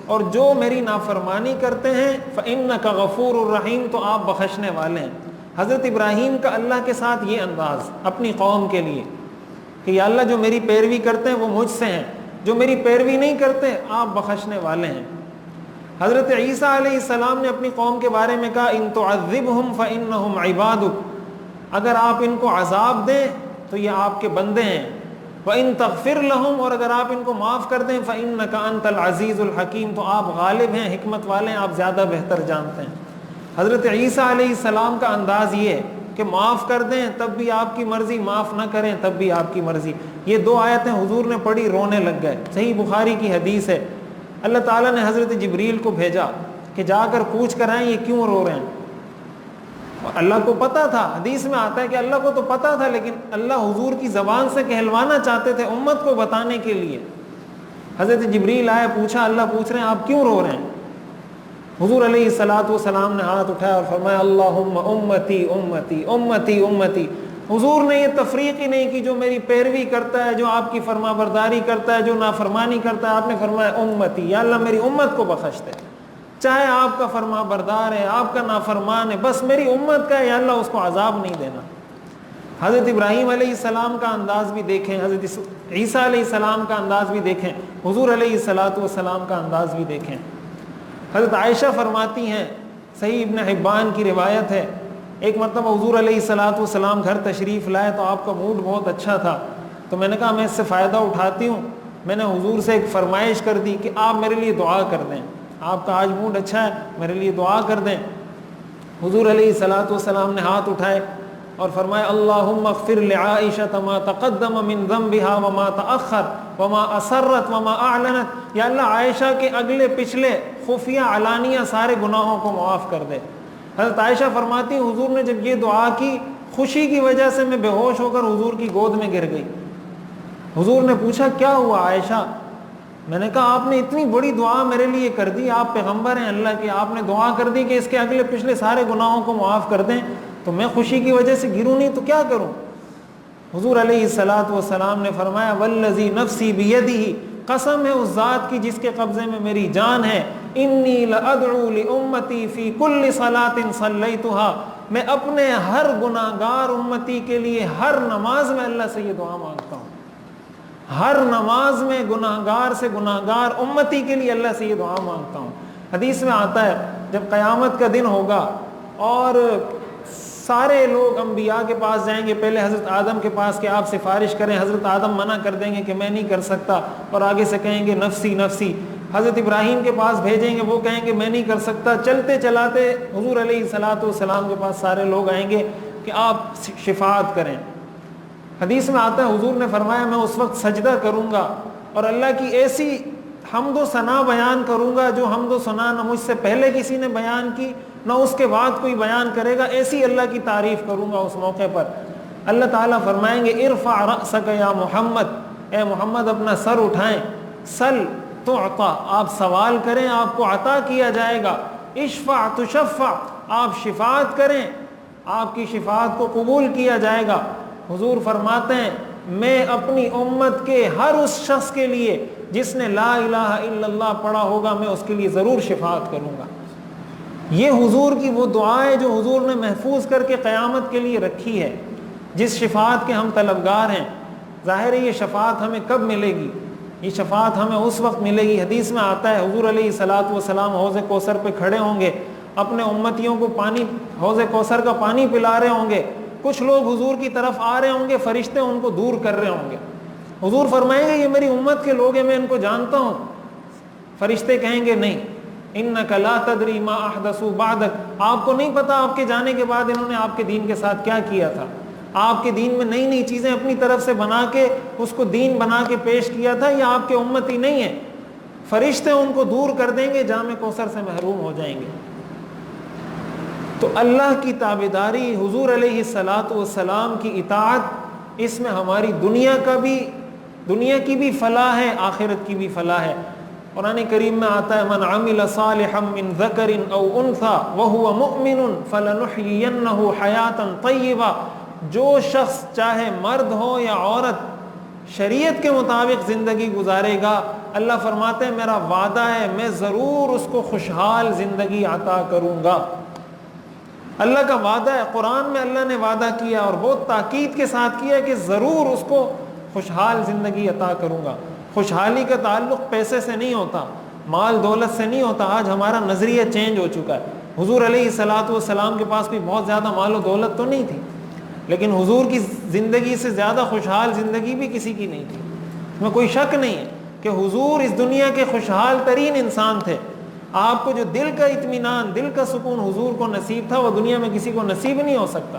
اور جو میری نافرمانی کرتے ہیں، فانک غفور الرحیم، تو آپ بخشنے والے ہیں. حضرت ابراہیم کا اللہ کے ساتھ یہ انداز اپنی قوم کے لیے کہ یا اللہ جو میری پیروی کرتے ہیں وہ مجھ سے ہیں، جو میری پیروی نہیں کرتے آپ بخشنے والے ہیں. حضرت عیسیٰ علیہ السلام نے اپنی قوم کے بارے میں کہا ان تعذبہم فانہم عبادک، اگر آپ ان کو عذاب دیں تو یہ آپ کے بندے ہیں. وَإِن تَغْفِرْ لَهُمْ، اور اگر آپ ان کو معاف کر دیں فَإِنَّكَ أَنْتَ الْعَزِيزُ الْحَكِيمُ، تو آپ غالب ہیں، حکمت والے ہیں، آپ زیادہ بہتر جانتے ہیں. حضرت عیسیٰ علیہ السلام کا انداز یہ ہے کہ معاف کر دیں تب بھی آپ کی مرضی، معاف نہ کریں تب بھی آپ کی مرضی. یہ دو آیتیں حضور نے پڑھی، رونے لگ گئے. صحیح بخاری کی حدیث ہے، اللہ تعالیٰ نے حضرت جبریل کو بھیجا کہ جا کر پوچھ کر آئیں یہ کیوں رو رہے ہیں. اللہ کو پتا تھا، حدیث میں آتا ہے کہ اللہ کو تو پتا تھا، لیکن اللہ حضور کی زبان سے کہلوانا چاہتے تھے امت کو بتانے کے لیے. حضرت جبریل آئے، پوچھا، اللہ پوچھ رہے ہیں آپ کیوں رو رہے ہیں؟ حضور علیہ الصلاۃ والسلام نے ہاتھ اٹھایا اور فرمایا اللہم امتی امتی امتی امتی. حضور نے یہ تفریق ہی نہیں کی جو میری پیروی کرتا ہے، جو آپ کی فرما برداری کرتا ہے، جو نافرمانی کرتا ہے. آپ نے فرمایا امتی، یا اللہ میری امت کو بخش دے، چاہے آپ کا فرما بردار ہے، آپ کا نافرمان ہے، بس میری امت کا ہے، یا اللہ اس کو عذاب نہیں دینا. حضرت ابراہیم علیہ السلام کا انداز بھی دیکھیں، حضرت عیسیٰ علیہ السلام کا انداز بھی دیکھیں، حضور علیہ الصلاۃ والسلام کا انداز بھی دیکھیں. حضرت عائشہ فرماتی ہیں، صحیح ابن حبان کی روایت ہے، ایک مرتبہ حضور علیہ الصلاۃ والسلام گھر تشریف لائے تو آپ کا موڈ بہت اچھا تھا، تو میں نے کہا میں اس سے فائدہ اٹھاتی ہوں. میں نے حضور سے ایک فرمائش کر دی کہ آپ میرے لیے دعا کر دیں، آپ کا آج موڈ اچھا ہے، میرے لیے دعا کر دیں. حضور علیہ الصلاۃ والسلام نے ہاتھ اٹھائے اور فرمایا اللہم اغفر لعائشہ ما تقدم من ذنبها وما تأخر وما اسرت وما اعلنت، یا اللہ عائشہ کے اگلے پچھلے خفیہ علانیہ سارے گناہوں کو معاف کر دے. حضرت عائشہ فرماتی حضور نے جب یہ دعا کی، خوشی کی وجہ سے میں بے ہوش ہو کر حضور کی گود میں گر گئی. حضور نے پوچھا کیا ہوا عائشہ؟ میں نے کہا آپ نے اتنی بڑی دعا میرے لیے کر دی، آپ پیغمبر ہیں اللہ کے، آپ نے دعا کر دی کہ اس کے اگلے پچھلے سارے گناہوں کو معاف کر دیں، تو میں خوشی کی وجہ سے گروں نہیں تو کیا کروں؟ حضور علیہ الصلاۃ والسلام نے فرمایا والذی نفسی بیدہ، قسم ہے اس ذات کی جس کے قبضے میں میری جان ہے، انی لادعو لامتی فی کل صلاۃ صلیتھا، میں اپنے ہر گناہگار امتی کے لیے ہر نماز میں اللہ سے یہ دعا مانگتا ہوں، ہر نماز میں گناہگار سے گناہگار امتی کے لیے اللہ سے یہ دعا مانگتا ہوں۔ حدیث میں آتا ہے جب قیامت کا دن ہوگا اور سارے لوگ انبیاء کے پاس جائیں گے، پہلے حضرت آدم کے پاس کہ آپ سفارش کریں، حضرت آدم منع کر دیں گے کہ میں نہیں کر سکتا، اور آگے سے کہیں گے نفسی نفسی۔ حضرت ابراہیم کے پاس بھیجیں گے، وہ کہیں گے میں نہیں کر سکتا۔ چلتے چلاتے حضور علیہ الصلوۃ والسلام کے پاس سارے لوگ آئیں گے کہ آپ شفاعت کریں۔ حدیث میں آتا ہے حضور نے فرمایا میں اس وقت سجدہ کروں گا اور اللہ کی ایسی حمد و ثنا بیان کروں گا جو حمد و ثنا نہ مجھ سے پہلے کسی نے بیان کی نہ اس کے بعد کوئی بیان کرے گا، ایسی اللہ کی تعریف کروں گا اس موقع پر۔ اللہ تعالیٰ فرمائیں گے ارفع رأسک یا محمد، اے محمد اپنا سر اٹھائیں، سل تعطا، آپ سوال کریں آپ کو عطا کیا جائے گا، اشفع تشفع، آپ شفاعت کریں آپ کی شفاعت کو قبول کیا جائے گا۔ حضور فرماتے ہیں میں اپنی امت کے ہر اس شخص کے لیے جس نے لا الہ الا اللہ پڑھا ہوگا میں اس کے لیے ضرور شفاعت کروں گا۔ یہ حضور کی وہ دعائیں جو حضور نے محفوظ کر کے قیامت کے لیے رکھی ہے، جس شفاعت کے ہم طلبگار ہیں۔ ظاہر ہے یہ شفاعت ہمیں کب ملے گی؟ یہ شفاعت ہمیں اس وقت ملے گی، حدیث میں آتا ہے حضور علیہ الصلوۃ والسلام حوض کوثر پہ کھڑے ہوں گے، اپنے امتیوں کو پانی، حوض کوثر کا پانی پلا رہے ہوں گے، کچھ لوگ حضور کی طرف آ رہے ہوں گے، فرشتے ان کو دور کر رہے ہوں گے۔ حضور فرمائیں گے یہ میری امت کے لوگ ہیں، میں ان کو جانتا ہوں۔ فرشتے کہیں گے نہیں، انک لا تدری ما احدثوا بعدک، آپ کو نہیں پتا آپ کے جانے کے بعد انہوں نے آپ کے دین کے ساتھ کیا کیا تھا، آپ کے دین میں نئی نئی چیزیں اپنی طرف سے بنا کے اس کو دین بنا کے پیش کیا تھا، یہ آپ کے امتی نہیں ہیں۔ فرشتے ان کو دور کر دیں گے، جام کوثر سے محروم ہو جائیں گے۔ تو اللہ کی تابعداری، حضور علیہ الصلوۃ والسلام کی اطاعت، اس میں ہماری دنیا کی بھی فلاح ہے، آخرت کی بھی فلاح ہے۔ قرآن کریم میں آتا ہے من عمل صالحا من ذکر او انثى وهو مؤمن فلنحيينه حیاتا طیبہ، جو شخص چاہے مرد ہو یا عورت شریعت کے مطابق زندگی گزارے گا، اللہ فرماتے ہیں میرا وعدہ ہے میں ضرور اس کو خوشحال زندگی عطا کروں گا۔ اللہ کا وعدہ ہے، قرآن میں اللہ نے وعدہ کیا اور بہت تاکید کے ساتھ کیا کہ ضرور اس کو خوشحال زندگی عطا کروں گا۔ خوشحالی کا تعلق پیسے سے نہیں ہوتا، مال دولت سے نہیں ہوتا۔ آج ہمارا نظریہ چینج ہو چکا ہے۔ حضور علیہ الصلوۃ والسلام کے پاس کوئی بہت زیادہ مال و دولت تو نہیں تھی، لیکن حضور کی زندگی سے زیادہ خوشحال زندگی بھی کسی کی نہیں تھی۔ اس میں کوئی شک نہیں ہے کہ حضور اس دنیا کے خوشحال ترین انسان تھے۔ آپ کو جو دل کا اطمینان، دل کا سکون حضور کو نصیب تھا، وہ دنیا میں کسی کو نصیب نہیں ہو سکتا۔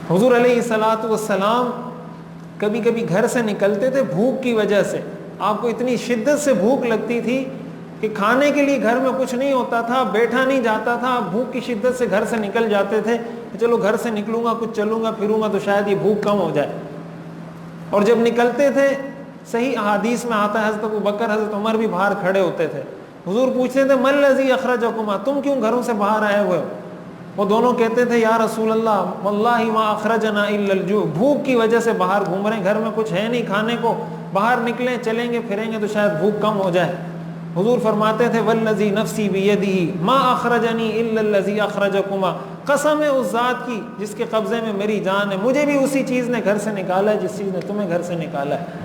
حضور علیہ الصلوۃ والسلام کبھی کبھی گھر سے نکلتے تھے بھوک کی وجہ سے، آپ کو اتنی شدت سے بھوک لگتی تھی کہ کھانے کے لیے گھر میں کچھ نہیں ہوتا تھا، بیٹھا نہیں جاتا تھا، بھوک کی شدت سے گھر سے نکل جاتے تھے کہ چلو گھر سے نکلوں گا، کچھ چلوں گا پھروں گا تو شاید یہ بھوک کم ہو جائے۔ اور جب نکلتے تھے صحیح احادیث میں آتا ہے حضرت ابوبکر حضرت عمر بھی باہر کھڑے ہوتے تھے، حضور پوچھتے تھے من الذی اخرجکما، تم کیوں گھروں سے باہر آئے ہوئے ہو؟ وہ دونوں کہتے تھے یا رسول اللہ واللہ ما اخرجنا الا الجوع، بھوک کی وجہ سے باہر گھوم رہے ہیں، گھر میں کچھ ہے نہیں کھانے کو، باہر نکلیں چلیں گے پھریں گے تو شاید بھوک کم ہو جائے۔ حضور فرماتے تھے والذی نفسی بیدہ ما اخرجنی الا الذی اخرجکما، قسم ہے اس ذات کی جس کے قبضے میں میری جان ہے، مجھے بھی اسی چیز نے گھر سے نکالا ہے جس چیز نے تمہیں گھر سے نکالا ہے۔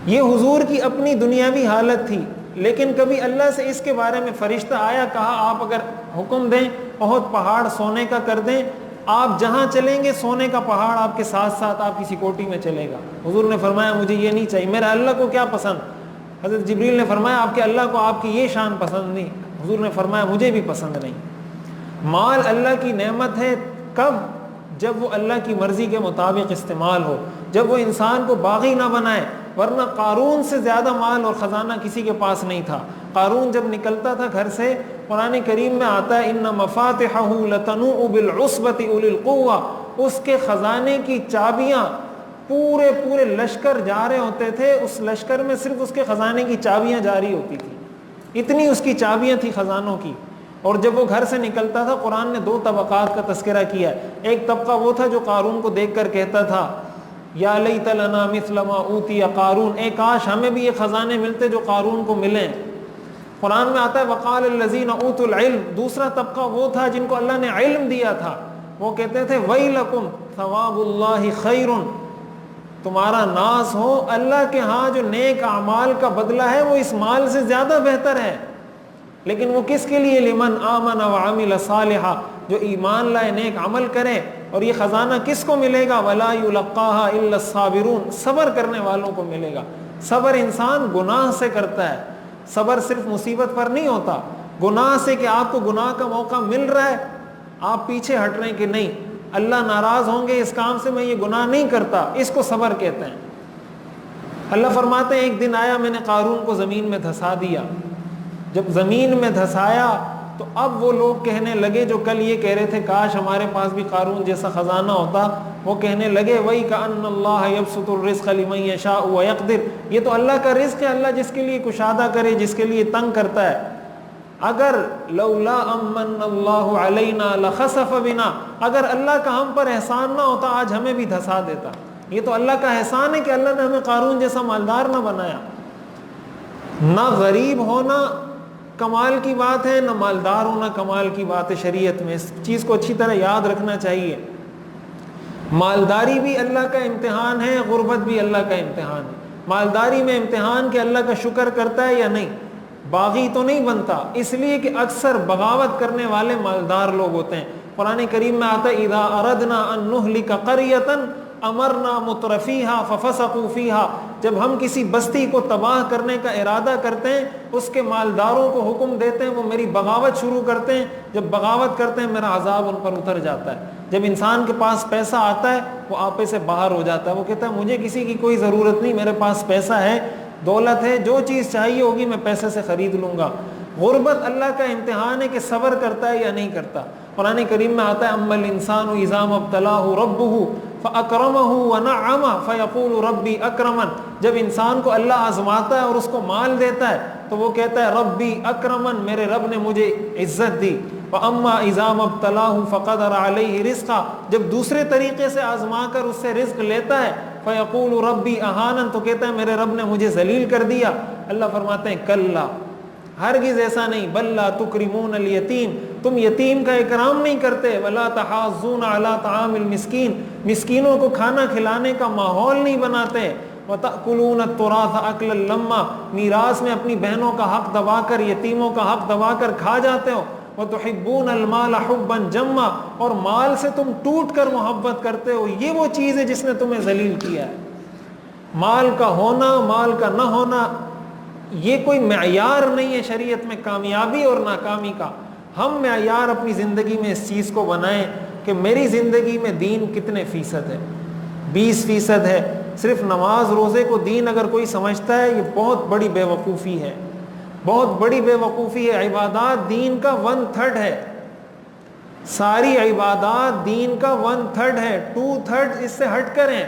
یہ حضور کی اپنی دنیاوی حالت تھی، لیکن کبھی اللہ سے اس کے بارے میں فرشتہ آیا کہا آپ اگر حکم دیں بہت پہاڑ سونے کا کر دیں، آپ جہاں چلیں گے سونے کا پہاڑ آپ کے ساتھ ساتھ آپ کی کوٹی میں چلے گا؟ حضور نے فرمایا مجھے یہ نہیں چاہیے، میرا اللہ کو کیا پسند؟ حضرت جبریل نے فرمایا آپ کے اللہ کو آپ کی یہ شان پسند نہیں، حضور نے فرمایا مجھے بھی پسند نہیں۔ مال اللہ کی نعمت ہے، کب؟ جب وہ اللہ کی مرضی کے مطابق استعمال ہو، جب وہ انسان کو باغی نہ بنائے، ورنہ قارون سے زیادہ مال اور خزانہ کسی کے پاس نہیں تھا۔ قارون جب نکلتا تھا گھر سے، قرآن کریم میں آتا ہے ان مفاتحہ لتنوء بالعصبۃ اولي القوہ، اس کے خزانے کی چابیاں پورے لشکر جا رہے ہوتے تھے، اس لشکر میں صرف اس کے خزانے کی چابیاں جاری ہوتی تھی، اتنی اس کی چابیاں تھی خزانوں کی۔ اور جب وہ گھر سے نکلتا تھا قرآن نے 2 طبقات کا تذکرہ کیا ہے۔ ایک طبقہ وہ تھا جو قارون کو دیکھ کر کہتا تھا یا لیت لنا مثل ما اوتی قارون، اے کاش ہمیں بھی یہ خزانے ملتے جو قارون کو ملیں۔ قرآن میں آتا ہے وقال الذین اوتوا العلم، دوسرا طبقہ وہ تھا جن کو اللہ نے علم دیا تھا، وہ کہتے تھے ویلکم ثواب اللہ خیر، تمہارا ناس ہو، اللہ کے ہاں جو نیک اعمال کا بدلہ ہے وہ اس مال سے زیادہ بہتر ہے۔ لیکن وہ کس کے لیے؟ لمن آمن وعمل صالحا، جو ایمان لائے نیک عمل کرے۔ اور یہ خزانہ کس کو ملے گا؟ ولا یلقاها الا الصابرون، صبر کرنے والوں کو ملے گا۔ صبر انسان گناہ سے کرتا ہے، صبر صرف مصیبت پر نہیں ہوتا، گناہ سے کہ آپ کو گناہ کا موقع مل رہا ہے، آپ پیچھے ہٹ رہے ہیں کہ نہیں اللہ ناراض ہوں گے اس کام سے، میں یہ گناہ نہیں کرتا، اس کو صبر کہتے ہیں۔ اللہ فرماتے ہیں ایک دن آیا میں نے قارون کو زمین میں دھسا دیا، جب زمین میں دھسایا تو اب وہ لوگ کہنے لگے جو کل یہ کہہ رہے تھے کاش ہمارے پاس بھی قارون جیسا خزانہ ہوتا، وہ کہنے لگے وہی کأن اللہ یبسط الرزق لمن یشاء ویقدر، یہ تو اللہ کا رزق ہے، اللہ جس کے لیے کشادہ کرے جس کے لیے تنگ کرتا ہے۔ اگر لولا امن اللہ علینا لخسف بنا، اگر اللہ کا ہم پر احسان نہ ہوتا آج ہمیں بھی دھسا دیتا۔ یہ تو اللہ کا احسان ہے کہ اللہ نے ہمیں قارون جیسا مالدار نہ بنایا۔ نہ غریب ہونا کمال کی بات ہے، نہ مالدار ہونا کمال کی بات ہے شریعت میں، اس چیز کو اچھی طرح یاد رکھنا چاہیے۔ مالداری بھی اللہ کا امتحان ہے، غربت بھی اللہ کا امتحان ہے۔ مالداری میں امتحان کہ اللہ کا شکر کرتا ہے یا نہیں، باغی تو نہیں بنتا، اس لیے کہ اکثر بغاوت کرنے والے مالدار لوگ ہوتے ہیں۔ قرآن کریم میں آتا ہے اذا اردنا ان نہلک قریۃ امرنا مترفیہا ففسقوا فیہا، جب ہم کسی بستی کو تباہ کرنے کا ارادہ کرتے ہیں اس کے مالداروں کو حکم دیتے ہیں وہ میری بغاوت شروع کرتے ہیں، جب بغاوت کرتے ہیں میرا عذاب ان پر اتر جاتا ہے۔ جب انسان کے پاس پیسہ آتا ہے وہ آپے سے باہر ہو جاتا ہے، وہ کہتا ہے مجھے کسی کی کوئی ضرورت نہیں، میرے پاس پیسہ ہے، دولت ہے، جو چیز چاہیے ہوگی میں پیسے سے خرید لوں گا۔ غربت اللہ کا امتحان ہے کہ صبر کرتا ہے یا نہیں کرتا۔ قرآن کریم میں آتا ہے اما الانسان اذا ما ابتلاه ربه فاکرمه ونعمه فیقول ربی اکرمن، جب انسان کو اللہ آزماتا ہے اور اس کو مال دیتا ہے تو وہ کہتا ہے ربی اکرمن، میرے رب نے مجھے عزت دی۔ واما اذا ما ابتلاه فقدر علیہ رزقا، جب دوسرے طریقے سے آزما کر اس سے رزق لیتا ہے فیقول ربی اہانن، تو کہتا ہے میرے رب نے مجھے ذلیل کر دیا۔ اللہ فرماتے ہیں کلا، ہرگز ایسا نہیں، بل لا تکرمون الیتیم، تم یتیم کا اکرام نہیں کرتے، ولا تحاضون علی طعام المسکین، مسکینوں کو کھانا کھلانے کا ماحول نہیں بناتے، وتأکلون التراث اکلا لما، میراث میں اپنی بہنوں کا حق دبا کر، یتیموں کا حق دبا کر کھا جاتے ہو، وتحبون المال حبا جما، اور مال سے تم ٹوٹ کر محبت کرتے ہو۔ یہ وہ چیز ہے جس نے تمہیں ذلیل کیا ہے۔ مال کا ہونا، مال کا نہ ہونا یہ کوئی معیار نہیں ہے شریعت میں کامیابی اور ناکامی کا۔ ہم معیار اپنی زندگی میں اس چیز کو بنائیں کہ میری زندگی میں دین کتنے فیصد ہے، 20% ہے، صرف نماز روزے کو دین اگر کوئی سمجھتا ہے یہ بہت بڑی بے وقوفی ہے، بہت بڑی بے وقوفی ہے۔ عبادات دین کا 1/3 ہے، ساری عبادات دین کا 1/3 ہے، 2/3 اس سے ہٹ کر ہیں۔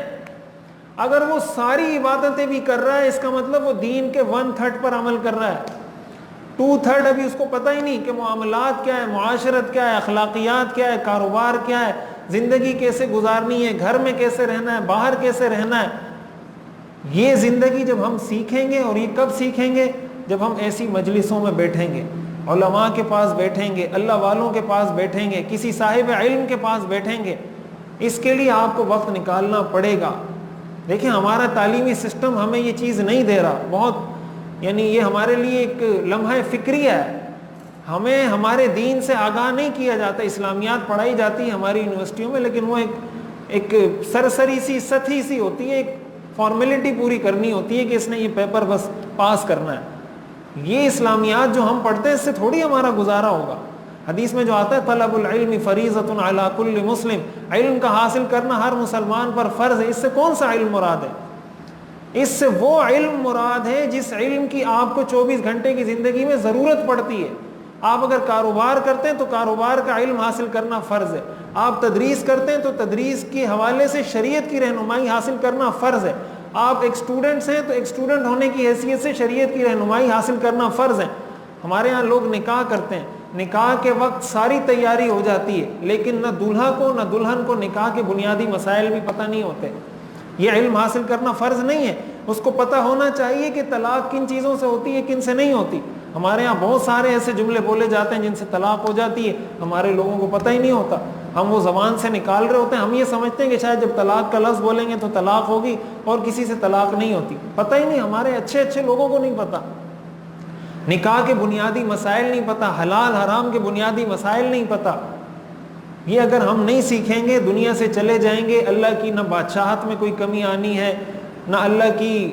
اگر وہ ساری عبادتیں بھی کر رہا ہے اس کا مطلب وہ دین کے 1/3 پر عمل کر رہا ہے، 2/3 ابھی اس کو پتہ ہی نہیں کہ معاملات کیا ہے، معاشرت کیا ہے، اخلاقیات کیا ہے، کاروبار کیا ہے، زندگی کیسے گزارنی ہے، گھر میں کیسے رہنا ہے، باہر کیسے رہنا ہے۔ یہ زندگی جب ہم سیکھیں گے، اور یہ کب سیکھیں گے؟ جب ہم ایسی مجلسوں میں بیٹھیں گے، علماء کے پاس بیٹھیں گے، اللہ والوں کے پاس بیٹھیں گے، کسی صاحب علم کے پاس بیٹھیں گے۔ اس کے لیے آپ کو وقت نکالنا پڑے گا۔ دیکھیں ہمارا تعلیمی سسٹم ہمیں یہ چیز نہیں دے رہا، بہت یعنی یہ ہمارے لیے ایک لمحہ فکریہ ہے، ہمیں ہمارے دین سے آگاہ نہیں کیا جاتا۔ اسلامیات پڑھائی جاتی ہے ہماری یونیورسٹیوں میں، لیکن وہ ایک سرسری سی سطحی سی ہوتی ہے، ایک فارمیلٹی پوری کرنی ہوتی ہے کہ اس نے یہ پیپر بس پاس کرنا ہے۔ یہ اسلامیات جو ہم پڑھتے ہیں اس سے تھوڑی ہمارا گزارا ہوگا۔ حدیث میں جو آتا ہے طلب العلم فریضۃ علی کل مسلم، علم کا حاصل کرنا ہر مسلمان پر فرض ہے۔ اس سے کون سا علم مراد ہے؟ اس سے وہ علم مراد ہے جس علم کی آپ کو 24 گھنٹے کی زندگی میں ضرورت پڑتی ہے۔ آپ اگر کاروبار کرتے ہیں تو کاروبار کا علم حاصل کرنا فرض ہے، آپ تدریس کرتے ہیں تو تدریس کے حوالے سے شریعت کی رہنمائی حاصل کرنا فرض ہے، آپ ایک اسٹوڈنٹس ہیں تو ایک اسٹوڈنٹ ہونے کی حیثیت سے شریعت کی رہنمائی حاصل کرنا فرض ہے۔ ہمارے ہاں لوگ نکاح کرتے ہیں، نکاح کے وقت ساری تیاری ہو جاتی ہے، لیکن نہ دولہا کو نہ دلہن کو نکاح کے بنیادی مسائل بھی پتہ نہیں ہوتے۔ یہ علم حاصل کرنا فرض نہیں ہے، اس کو پتہ ہونا چاہیے کہ طلاق کن چیزوں سے ہوتی ہے کن سے نہیں ہوتی۔ ہمارے ہاں بہت سارے ایسے جملے بولے جاتے ہیں جن سے طلاق ہو جاتی ہے، ہمارے لوگوں کو پتہ ہی نہیں ہوتا، ہم وہ زبان سے نکال رہے ہوتے ہیں، ہم یہ سمجھتے ہیں کہ شاید جب طلاق کا لفظ بولیں گے تو طلاق ہوگی اور کسی سے طلاق نہیں ہوتی، پتہ ہی نہیں، ہمارے اچھے اچھے لوگوں کو نہیں پتہ، نکاح کے بنیادی مسائل نہیں پتہ، حلال حرام کے بنیادی مسائل نہیں پتہ۔ یہ اگر ہم نہیں سیکھیں گے دنیا سے چلے جائیں گے، اللہ کی نہ بادشاہت میں کوئی کمی آنی ہے، نہ اللہ کی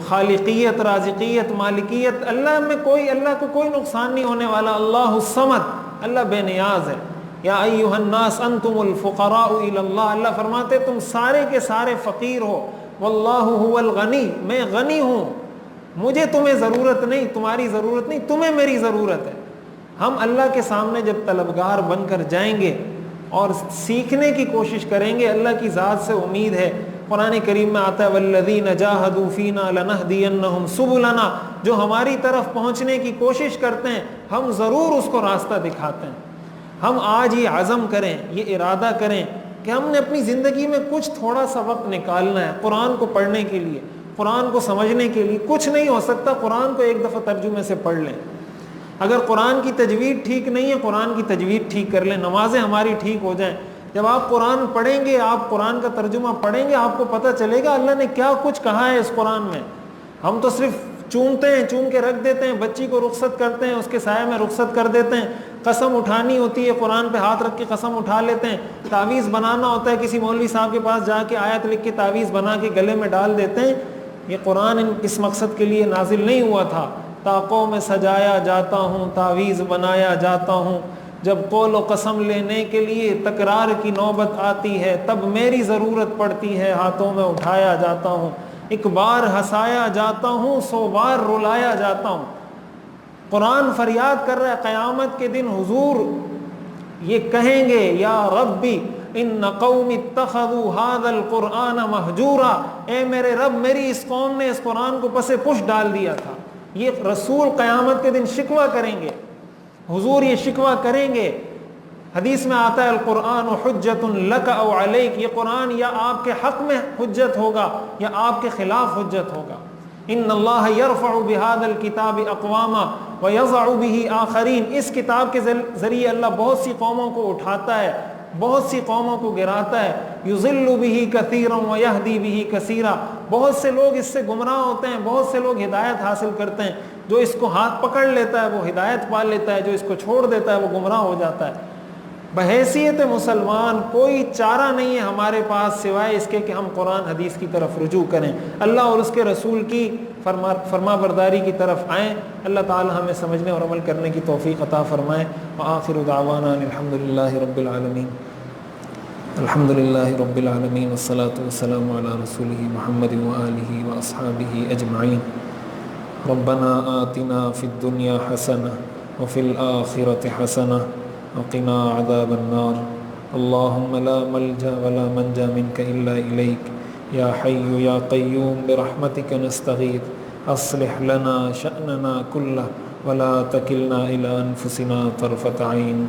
خالقیت، رازقیت، مالکیت، اللہ کو کوئی نقصان نہیں ہونے والا۔ اللہ الصمد، اللہ بے نیاز ہے۔ یا ایھا الناس انتم الفقراء الی اللہ، اللہ فرماتے تم سارے کے سارے فقیر ہو، واللہ هو الغنی، میں غنی ہوں، مجھے تمہیں ضرورت نہیں، تمہاری ضرورت نہیں، تمہیں میری ضرورت ہے۔ ہم اللہ کے سامنے جب طلبگار بن کر جائیں گے اور سیکھنے کی کوشش کریں گے، اللہ کی ذات سے امید ہے۔ قرآن کریم میں آتا ہے والذین جاہدوا فینا لنہدینہم سبلنا، جو ہماری طرف پہنچنے کی کوشش کرتے ہیں ہم ضرور اس کو راستہ دکھاتے ہیں۔ ہم آج یہ عزم کریں، یہ ارادہ کریں کہ ہم نے اپنی زندگی میں کچھ تھوڑا سا وقت نکالنا ہے قرآن کو پڑھنے کے لیے، قرآن کو سمجھنے کے لیے۔ کچھ نہیں ہو سکتا، قرآن کو ایک دفعہ ترجمے سے پڑھ لیں۔ اگر قرآن کی تجوید ٹھیک نہیں ہے، قرآن کی تجوید ٹھیک کر لیں، نمازیں ہماری ٹھیک ہو جائیں۔ جب آپ قرآن پڑھیں گے، آپ قرآن کا ترجمہ پڑھیں گے، آپ کو پتہ چلے گا اللہ نے کیا کچھ کہا ہے اس قرآن میں۔ ہم تو صرف چومتے ہیں، چوم کے رکھ دیتے ہیں، بچی کو رخصت کرتے ہیں، اس کے سائے میں رخصت کر دیتے ہیں، قسم اٹھانی ہوتی ہے قرآن پہ ہاتھ رکھ کے قسم اٹھا لیتے ہیں، تعویذ بنانا ہوتا ہے کسی مولوی صاحب کے پاس جا کے آیت لکھ کے تعویذ بنا کے گلے میں ڈال دیتے ہیں۔ یہ قرآن اس مقصد کے لیے نازل نہیں ہوا تھا۔ طاقوں میں سجایا جاتا ہوں، تعویذ بنایا جاتا ہوں، جب قول و قسم لینے کے لیے تکرار کی نوبت آتی ہے تب میری ضرورت پڑتی ہے، ہاتھوں میں اٹھایا جاتا ہوں، ایک بار ہنسایا جاتا ہوں، 100 بار رلایا جاتا ہوں۔ قرآن فریاد کر رہا ہے قیامت کے دن حضور یہ کہیں گے یا ربی ان قوم اتخذوا هذا القرآن مہجورا، اے میرے رب میری اس قوم نے اس قرآن کو پس پش ڈال دیا تھا۔ یہ رسول قیامت کے دن شکوہ کریں گے، حضور یہ شکوہ کریں گے۔ حدیث میں آتا ہے القرآن حجت لک او علیک، یہ قرآن یا آپ کے حق میں حجت ہوگا یا آپ کے خلاف حجت ہوگا۔ ان اللہ یرفع بهذا الکتاب اقواما ویضع به آخرین، اس کتاب کے ذریعے اللہ بہت سی قوموں کو اٹھاتا ہے، بہت سی قوموں کو گراتا ہے۔ یضل به کثیرا ویہدی به کثیرا، بہت سے لوگ اس سے گمراہ ہوتے ہیں، بہت سے لوگ ہدایت حاصل کرتے ہیں۔ جو اس کو ہاتھ پکڑ لیتا ہے وہ ہدایت پا لیتا ہے، جو اس کو چھوڑ دیتا ہے وہ گمراہ ہو جاتا ہے۔ بحیثیت مسلمان کوئی چارہ نہیں ہے ہمارے پاس سوائے اس کے کہ ہم قرآن حدیث کی طرف رجوع کریں، اللہ اور اس کے رسول کی فرما برداری کی طرف آئیں۔ اللہ تعالی ہمیں سمجھنے اور عمل کرنے کی توفیق عطا فرمائے۔ وآخر دعوانا الحمد للہ رب العالمین، الحمد للہ رب العالمین، والصلاة والسلام علی رسولہ محمد وآلہ واصحابہ اجمعین۔ ربنا آتنا فی الدنیا حسنہ وفی الآخرۃ حسنہ وقنا عذاب النار۔ اللہم لا ملجا ولا منجا منک الا الیک، یا حی یا قیوم برحمتک نستغیث، اصلح لنا شأننا کلہ ولا تکلنا الی انفسنا طرفۃ عین۔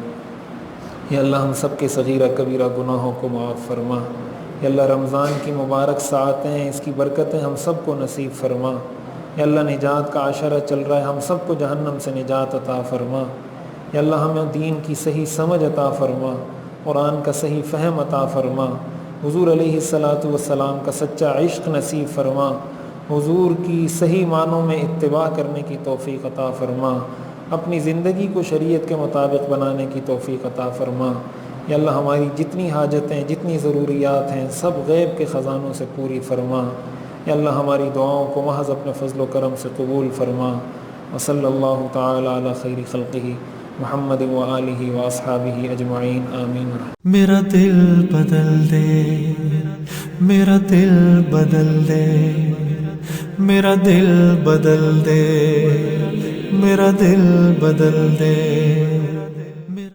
یا اللہ ہم سب کے صغیرہ کبیرہ گناہوں کو معاف فرما۔ یا اللہ رمضان کی مبارک ساعتیں ہیں، اس کی برکتیں ہم سب کو نصیب فرما۔ یا اللہ نجات کا عشرہ چل رہا ہے، ہم سب کو جہنم سے نجات عطا فرما۔ یا اللہ ہمیں دین کی صحیح سمجھ عطا فرما، قرآن کا صحیح فہم عطا فرما، حضور علیہ الصلاۃ والسلام کا سچا عشق نصیب فرما، حضور کی صحیح معنوں میں اتباع کرنے کی توفیق عطا فرما، اپنی زندگی کو شریعت کے مطابق بنانے کی توفیق عطا فرما۔ یا اللہ ہماری جتنی حاجتیں، جتنی ضروریات ہیں سب غیب کے خزانوں سے پوری فرما۔ یا اللہ ہماری دعاؤں کو محض اپنے فضل و کرم سے قبول فرما۔ وصلی اللہ تعالی علی خیر خلقہ محمد وآلہ واصحابہ اجمعین، آمین۔ میرا دل بدل دے، میرا دل بدل دے، میرا دل بدل دے، میرا دل بدل دے۔